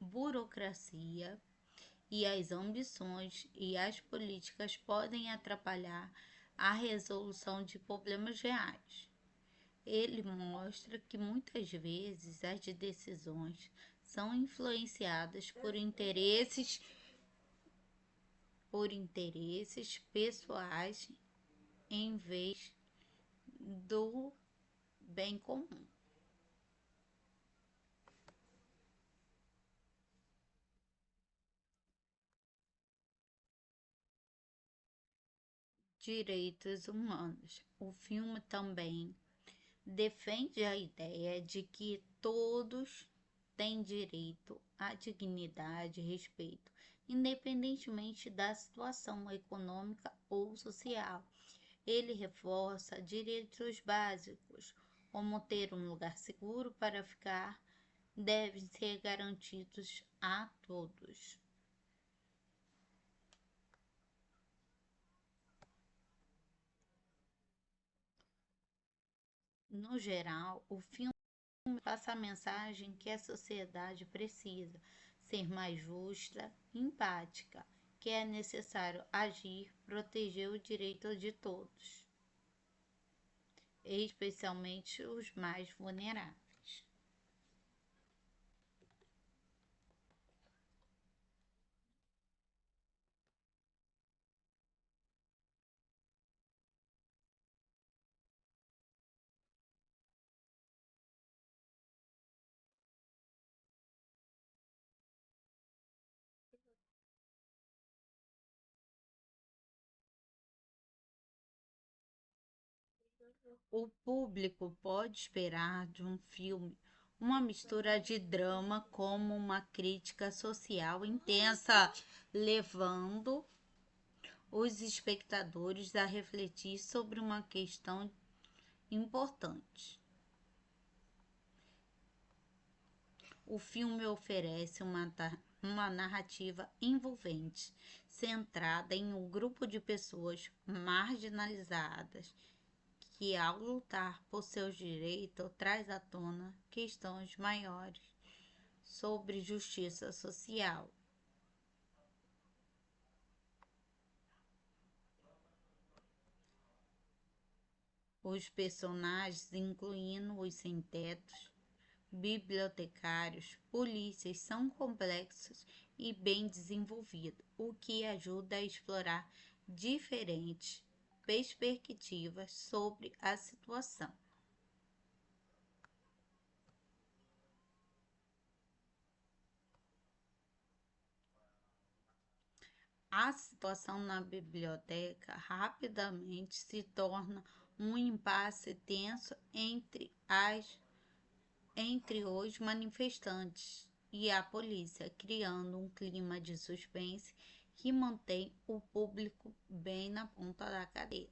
burocracia e as ambições e as políticas podem atrapalhar a resolução de problemas reais. Ele mostra que muitas vezes as decisões são influenciadas por interesses pessoais em vez do bem comum. Direitos humanos. O filme também defende a ideia de que todos têm direito à dignidade e respeito, independentemente da situação econômica ou social. Ele reforça direitos básicos, como ter um lugar seguro para ficar, devem ser garantidos a todos. No geral, o filme passa a mensagem que a sociedade precisa ser mais justa e empática, que é necessário agir, proteger o direito de todos, especialmente os mais vulneráveis. O público pode esperar de um filme uma mistura de drama como uma crítica social intensa, levando os espectadores a refletir sobre uma questão importante. O filme oferece uma narrativa envolvente, centrada em um grupo de pessoas marginalizadas que, ao lutar por seus direitos, traz à tona questões maiores sobre justiça social. Os personagens, incluindo os sem-tetos, bibliotecários, polícias, são complexos e bem desenvolvidos, o que ajuda a explorar diferentes perspectivas sobre a situação. A situação na biblioteca rapidamente se torna um impasse tenso entre os manifestantes e a polícia, criando um clima de suspense que mantém o público bem na ponta da cadeira.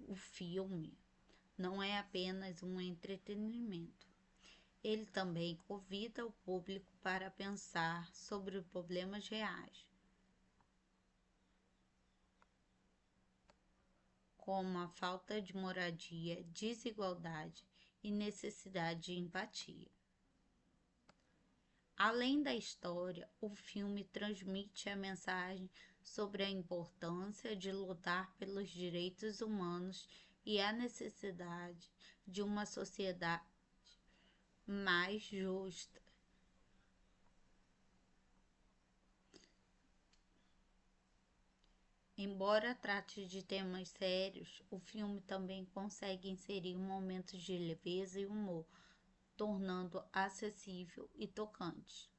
O filme não é apenas um entretenimento. Ele também convida o público para pensar sobre problemas reais, como a falta de moradia, desigualdade e necessidade de empatia. Além da história, o filme transmite a mensagem sobre a importância de lutar pelos direitos humanos e a necessidade de uma sociedade mais justa. Embora trate de temas sérios, o filme também consegue inserir momentos de leveza e humor, tornando acessível e tocante.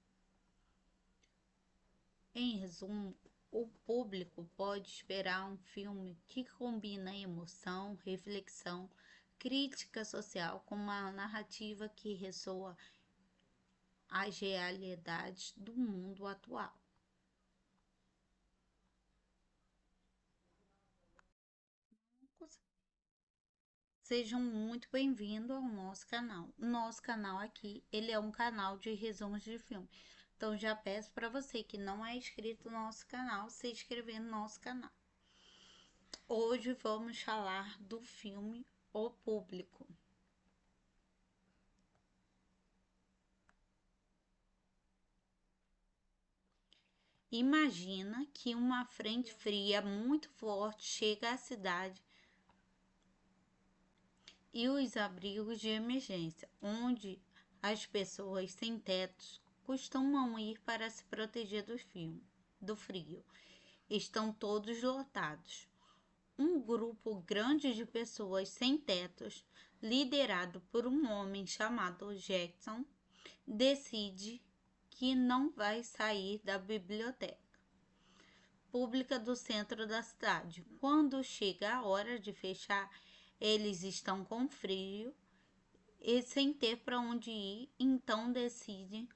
Em resumo, o público pode esperar um filme que combina emoção, reflexão, crítica social com uma narrativa que ressoa as realidades do mundo atual. Sejam muito bem-vindos ao nosso canal. Nosso canal aqui, ele é um canal de resumos de filme. Então já peço para você que não é inscrito no nosso canal, se inscrever no nosso canal. Hoje vamos falar do filme O Público. Imagina que uma frente fria muito forte chega à cidade e os abrigos de emergência, onde as pessoas sem tetos costumam ir para se proteger do frio, estão todos lotados. Um grupo grande de pessoas sem tetos, liderado por um homem chamado Jackson, decide que não vai sair da biblioteca pública do centro da cidade. Quando chega a hora de fechar, eles estão com frio e sem ter para onde ir, então decidem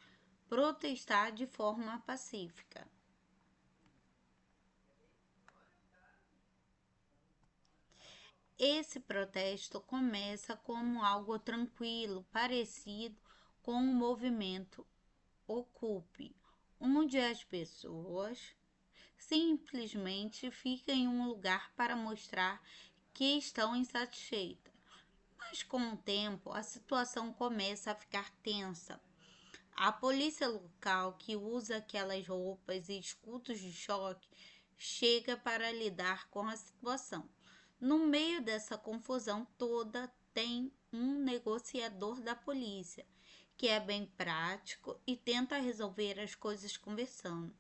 protestar de forma pacífica. Esse protesto começa como algo tranquilo, parecido com um movimento Ocupe, onde as pessoas simplesmente ficam em um lugar para mostrar que estão insatisfeitas. Mas com o tempo, a situação começa a ficar tensa. A polícia local, que usa aquelas roupas e escudos de choque, chega para lidar com a situação. No meio dessa confusão toda, tem um negociador da polícia, que é bem prático e tenta resolver as coisas conversando.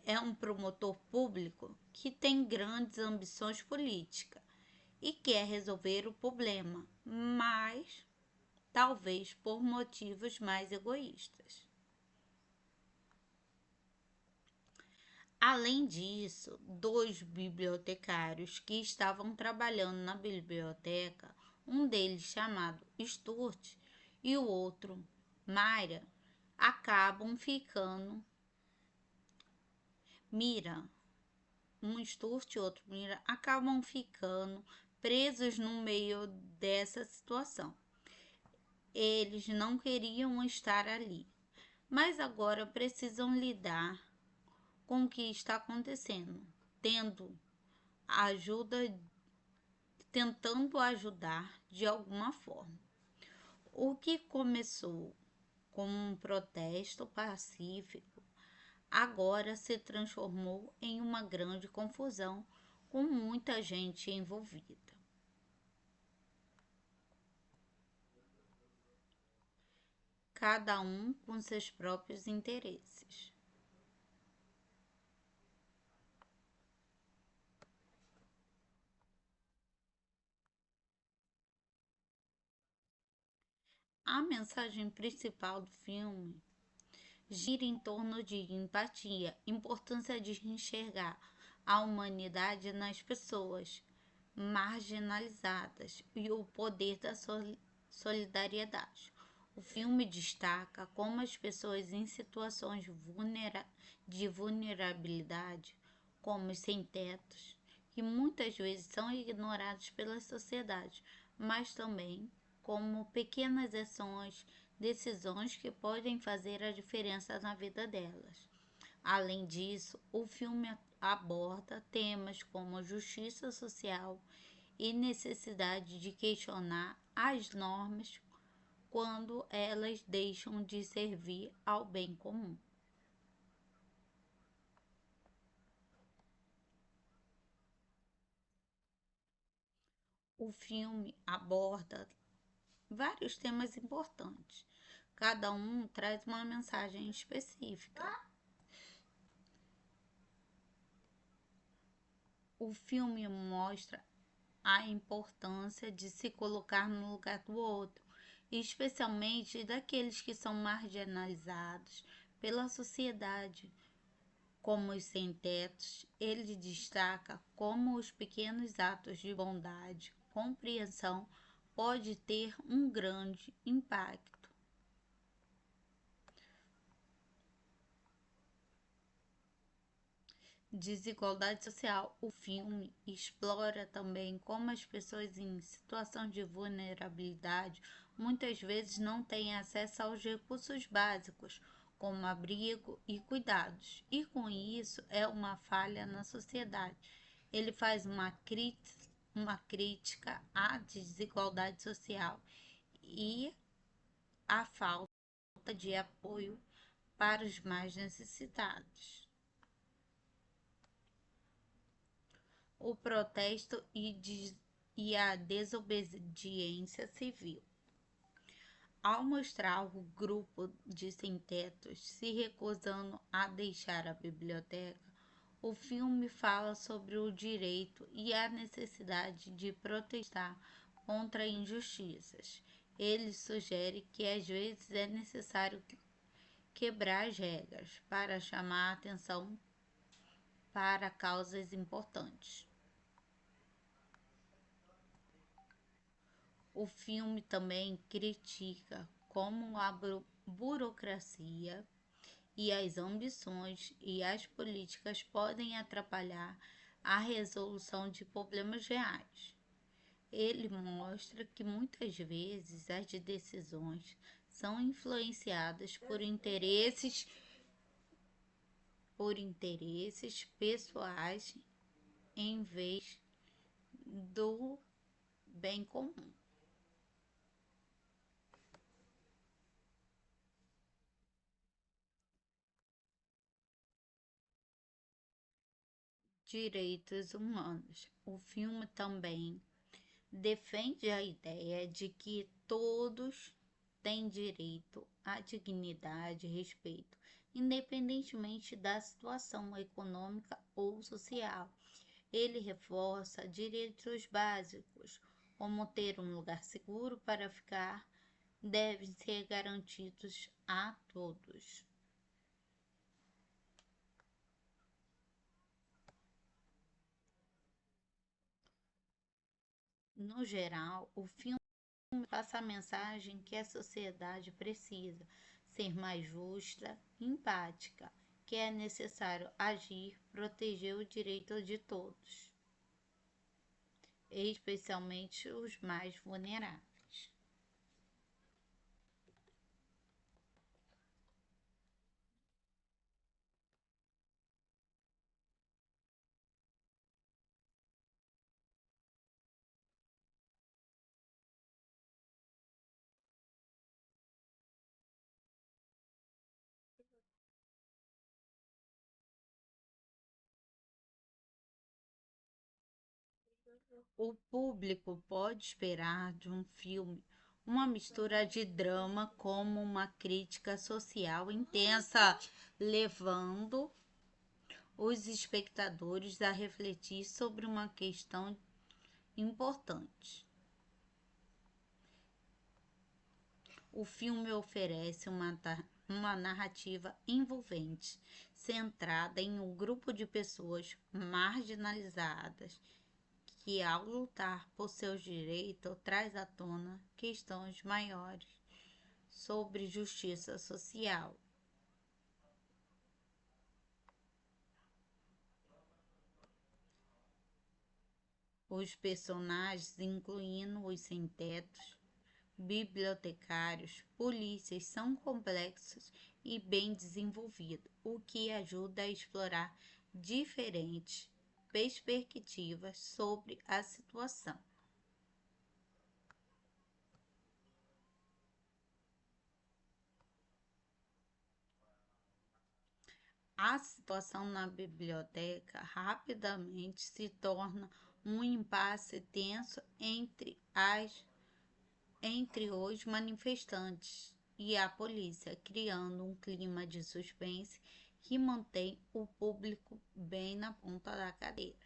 É um promotor público que tem grandes ambições políticas e quer resolver o problema, mas talvez por motivos mais egoístas. Além disso, dois bibliotecários que estavam trabalhando na biblioteca, um deles chamado Stuart e o outro Myra, acabam ficando Mira, um Stuart e outro Mira acabam ficando presos no meio dessa situação. Eles não queriam estar ali, mas agora precisam lidar com o que está acontecendo, tendo ajuda, tentando ajudar de alguma forma. O que começou como um protesto pacífico agora se transformou em uma grande confusão com muita gente envolvida. Cada um com seus próprios interesses. A mensagem principal do filme gira em torno de empatia, importância de enxergar a humanidade nas pessoas marginalizadas e o poder da solidariedade. O filme destaca como as pessoas em situações de vulnerabilidade, como os sem-tetos, que muitas vezes são ignorados pela sociedade, mas também como pequenas ações, decisões que podem fazer a diferença na vida delas. Além disso, o filme aborda temas como justiça social e necessidade de questionar as normas quando elas deixam de servir ao bem comum. O filme aborda vários temas importantes. Cada um traz uma mensagem específica. O filme mostra a importância de se colocar no lugar do outro, especialmente daqueles que são marginalizados pela sociedade, como os sem-tetos. Ele destaca como os pequenos atos de bondade, compreensão, pode ter um grande impacto. Desigualdade social. O filme explora também como as pessoas em situação de vulnerabilidade muitas vezes não têm acesso aos recursos básicos, como abrigo e cuidados, e com isso é uma falha na sociedade. Ele faz uma crítica à desigualdade social e à falta de apoio para os mais necessitados. O protesto e a desobediência civil. Ao mostrar o grupo de sem-tetos se recusando a deixar a biblioteca, o filme fala sobre o direito e a necessidade de protestar contra injustiças. Ele sugere que às vezes é necessário quebrar as regras para chamar a atenção para causas importantes. O filme também critica como a burocracia e as ambições e as políticas podem atrapalhar a resolução de problemas reais. Ele mostra que muitas vezes as decisões são influenciadas por interesses pessoais em vez do bem comum. Direitos humanos. O filme também defende a ideia de que todos têm direito à dignidade e respeito, independentemente da situação econômica ou social. Ele reforça direitos básicos, como ter um lugar seguro para ficar, devem ser garantidos a todos. No geral, o filme passa a mensagem que a sociedade precisa ser mais justa e empática, que é necessário agir, proteger o direito de todos, especialmente os mais vulneráveis. O público pode esperar de um filme uma mistura de drama como uma crítica social intensa, levando os espectadores a refletir sobre uma questão importante. O filme oferece uma narrativa envolvente, centrada em um grupo de pessoas marginalizadas que, ao lutar por seus direitos, traz à tona questões maiores sobre justiça social. Os personagens, incluindo os sem-tetos, bibliotecários, polícias, são complexos e bem desenvolvidos, o que ajuda a explorar diferentes perspectivas sobre a situação. A situação na biblioteca rapidamente se torna um impasse tenso entre os manifestantes e a polícia, criando um clima de suspense que mantém o público bem na ponta da cadeira.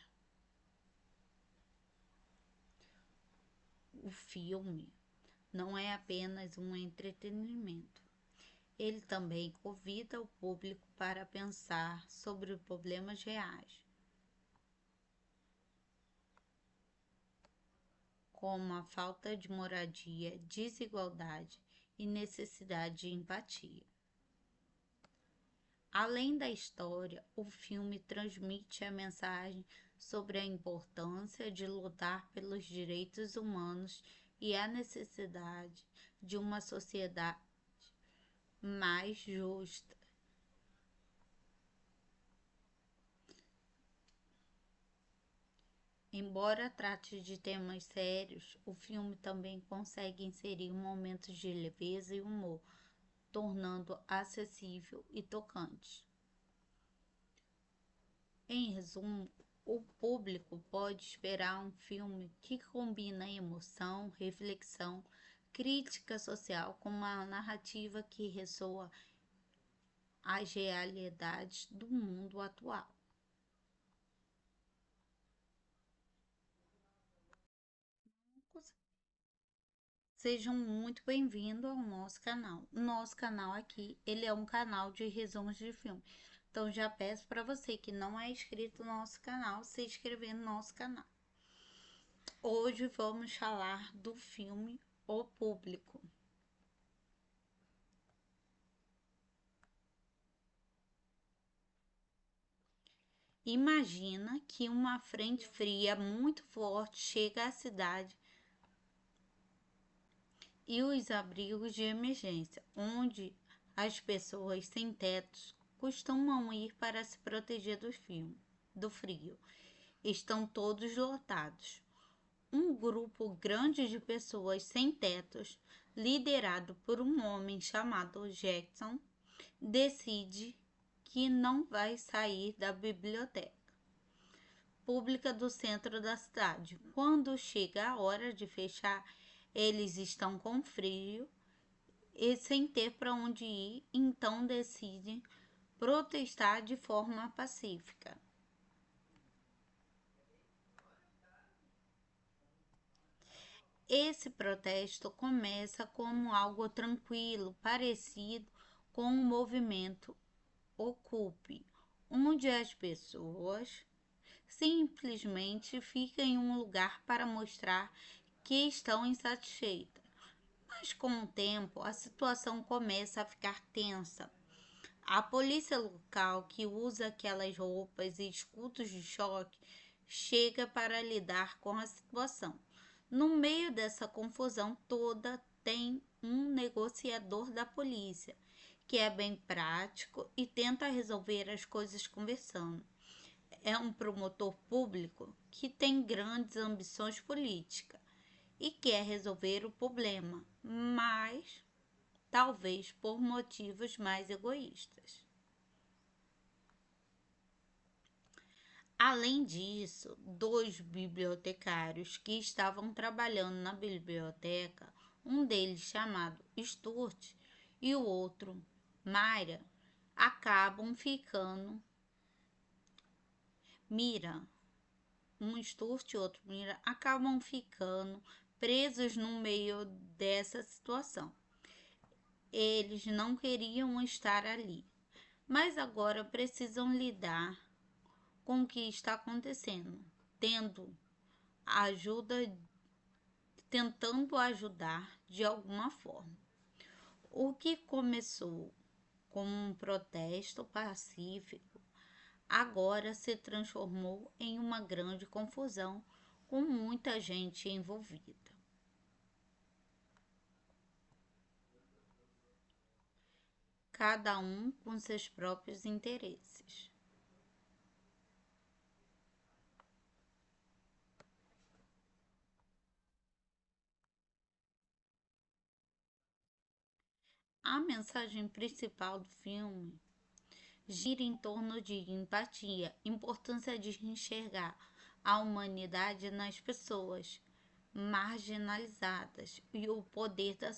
O filme não é apenas um entretenimento, ele também convida o público para pensar sobre problemas reais, como a falta de moradia, desigualdade e necessidade de empatia. Além da história, o filme transmite a mensagem sobre a importância de lutar pelos direitos humanos e a necessidade de uma sociedade mais justa. Embora trate de temas sérios, o filme também consegue inserir momentos de leveza e humor, tornando acessível e tocante. Em resumo, o público pode esperar um filme que combina emoção, reflexão, crítica social com uma narrativa que ressoa as realidades do mundo atual. Sejam muito bem-vindos ao nosso canal. Nosso canal aqui, ele é um canal de resumos de filme. Então já peço para você que não é inscrito no nosso canal, se inscrever no nosso canal. Hoje vamos falar do filme O Público. Imagina que uma frente fria muito forte chega à cidade e os abrigos de emergência, onde as pessoas sem tetos costumam ir para se proteger do frio, estão todos lotados. um grupo grande de pessoas sem tetos, liderado por um homem chamado Jackson, decide que não vai sair da biblioteca pública do centro da cidade. Quando chega a hora de fechar, eles estão com frio e sem ter para onde ir, então decidem protestar de forma pacífica. Esse protesto começa como algo tranquilo, parecido com um movimento Ocupe, onde as pessoas simplesmente ficam em um lugar para mostrar que estão insatisfeitas. Mas com o tempo, a situação começa a ficar tensa. A polícia local, que usa aquelas roupas e escudos de choque, chega para lidar com a situação. No meio dessa confusão toda, tem um negociador da polícia, que é bem prático e tenta resolver as coisas conversando. É um promotor público que tem grandes ambições políticas e quer resolver o problema, mas talvez por motivos mais egoístas. Além disso, dois bibliotecários que estavam trabalhando na biblioteca, um deles chamado Stuart e o outro Myra, acabam ficando Mira, um Stuart e outro Mira acabam ficando presos no meio dessa situação. Eles não queriam estar ali, mas agora precisam lidar com o que está acontecendo, tendo ajuda, tentando ajudar de alguma forma. O que começou como um protesto pacífico agora se transformou em uma grande confusão com muita gente envolvida. Cada um com seus próprios interesses. A mensagem principal do filme gira em torno de empatia, importância de enxergar a humanidade nas pessoas marginalizadas e o poder da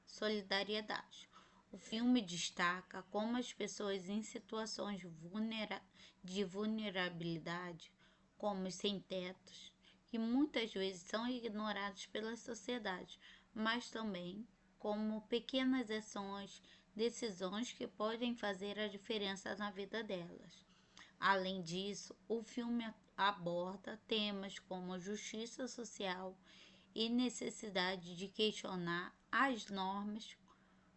solidariedade. O filme destaca como as pessoas em situações de vulnerabilidade, como os sem-tetos, que muitas vezes são ignorados pela sociedade, mas também como pequenas ações, decisões que podem fazer a diferença na vida delas. Além disso, o filme aborda temas como justiça social e necessidade de questionar as normas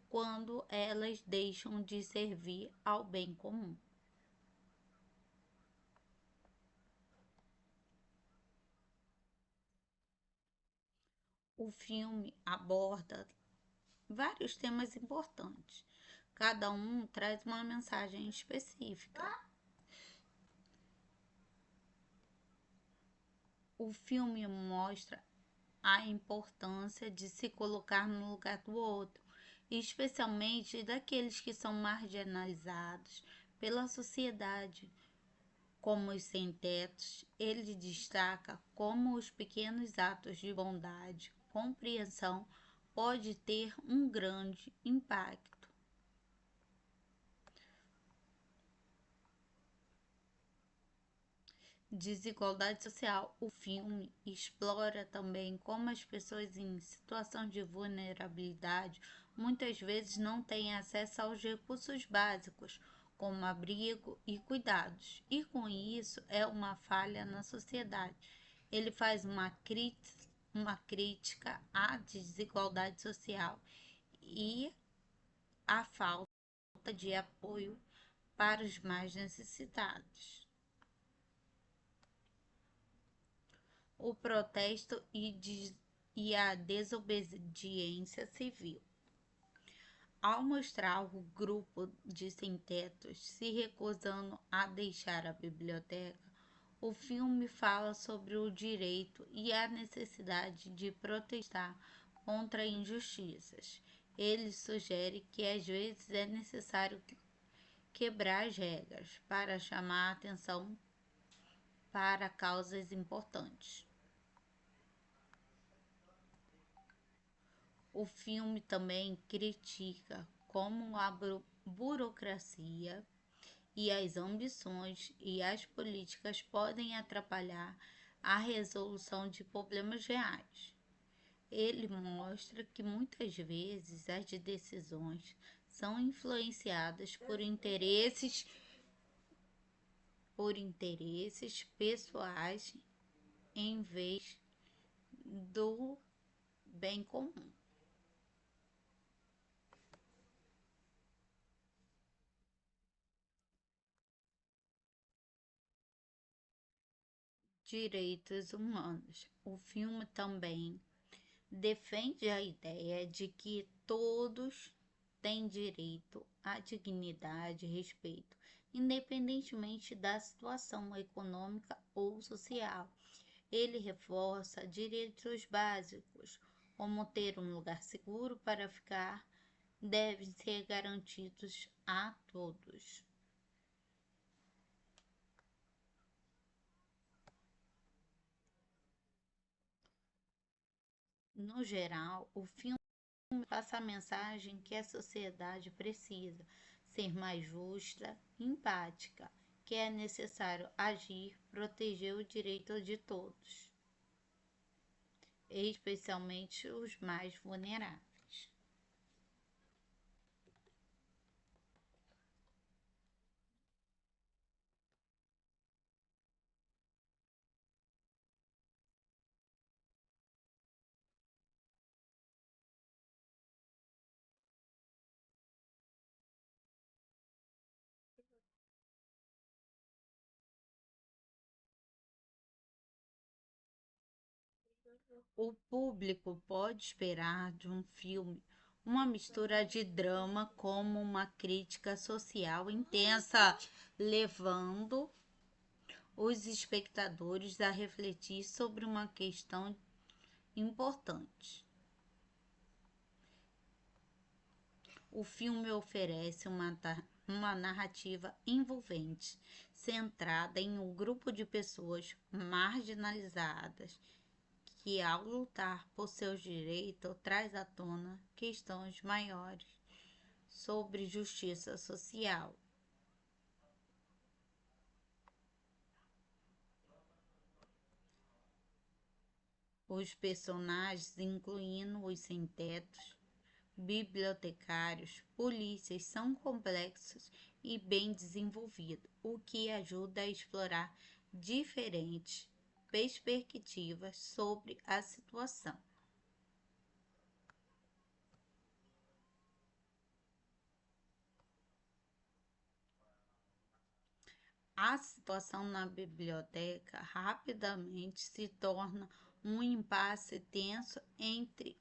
quando elas deixam de servir ao bem comum. O filme aborda vários temas importantes. Cada um traz uma mensagem específica. O filme mostra a importância de se colocar no lugar do outro, especialmente daqueles que são marginalizados pela sociedade, como os sem-tetos. Ele destaca como os pequenos atos de bondade, compreensão, pode ter um grande impacto. Desigualdade social. O filme explora também como as pessoas em situação de vulnerabilidade muitas vezes não têm acesso aos recursos básicos, como abrigo e cuidados, e com isso é uma falha na sociedade. Ele faz uma crítica à desigualdade social e à falta de apoio para os mais necessitados. O protesto e a desobediência civil. Ao mostrar o grupo de sem-tetos se recusando a deixar a biblioteca, O filme fala sobre o direito e a necessidade de protestar contra injustiças. Ele sugere que às vezes é necessário quebrar as regras para chamar a atenção para causas importantes. O filme também critica como a burocracia e as ambições e as políticas podem atrapalhar a resolução de problemas reais. Ele mostra que muitas vezes as decisões são influenciadas por interesses pessoais em vez do bem comum. Direitos humanos. O filme também defende a ideia de que todos têm direito à dignidade e respeito, independentemente da situação econômica ou social. Ele reforça direitos básicos, como ter um lugar seguro para ficar, devem ser garantidos a todos. No geral, o filme passa a mensagem que a sociedade precisa ser mais justa e empática, que é necessário agir, proteger o direito de todos, especialmente os mais vulneráveis. O público pode esperar de um filme uma mistura de drama como uma crítica social intensa, levando os espectadores a refletir sobre uma questão importante. O filme oferece uma narrativa envolvente, centrada em um grupo de pessoas marginalizadas que, ao lutar por seus direitos, traz à tona questões maiores sobre justiça social. Os personagens, incluindo os sem-tetos, bibliotecários, polícias, são complexos e bem desenvolvidos, o que ajuda a explorar diferentes perspectivas sobre a situação. A situação na biblioteca rapidamente se torna um impasse tenso entre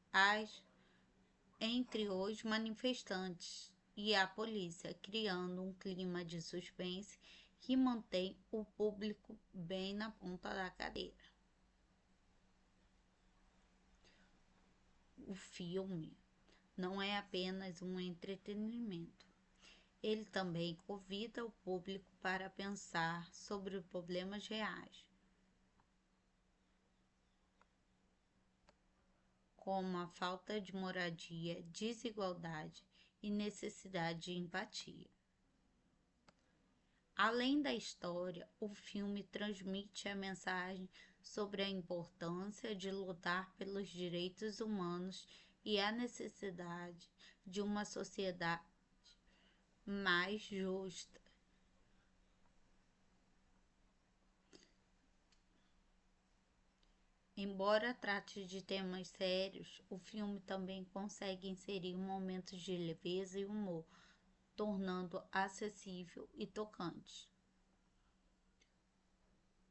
os manifestantes e a polícia, criando um clima de suspense que mantém o público bem na ponta da cadeira. O filme não é apenas um entretenimento. Ele também convida o público para pensar sobre problemas reais, como a falta de moradia, desigualdade e necessidade de empatia. Além da história, o filme transmite a mensagem sobre a importância de lutar pelos direitos humanos e a necessidade de uma sociedade mais justa. Embora trate de temas sérios, o filme também consegue inserir momentos de leveza e humor, tornando acessível e tocante.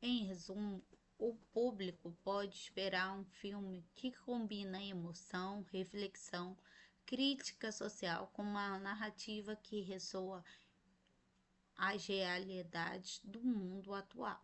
Em resumo, o público pode esperar um filme que combina emoção, reflexão, crítica social com uma narrativa que ressoa as realidades do mundo atual.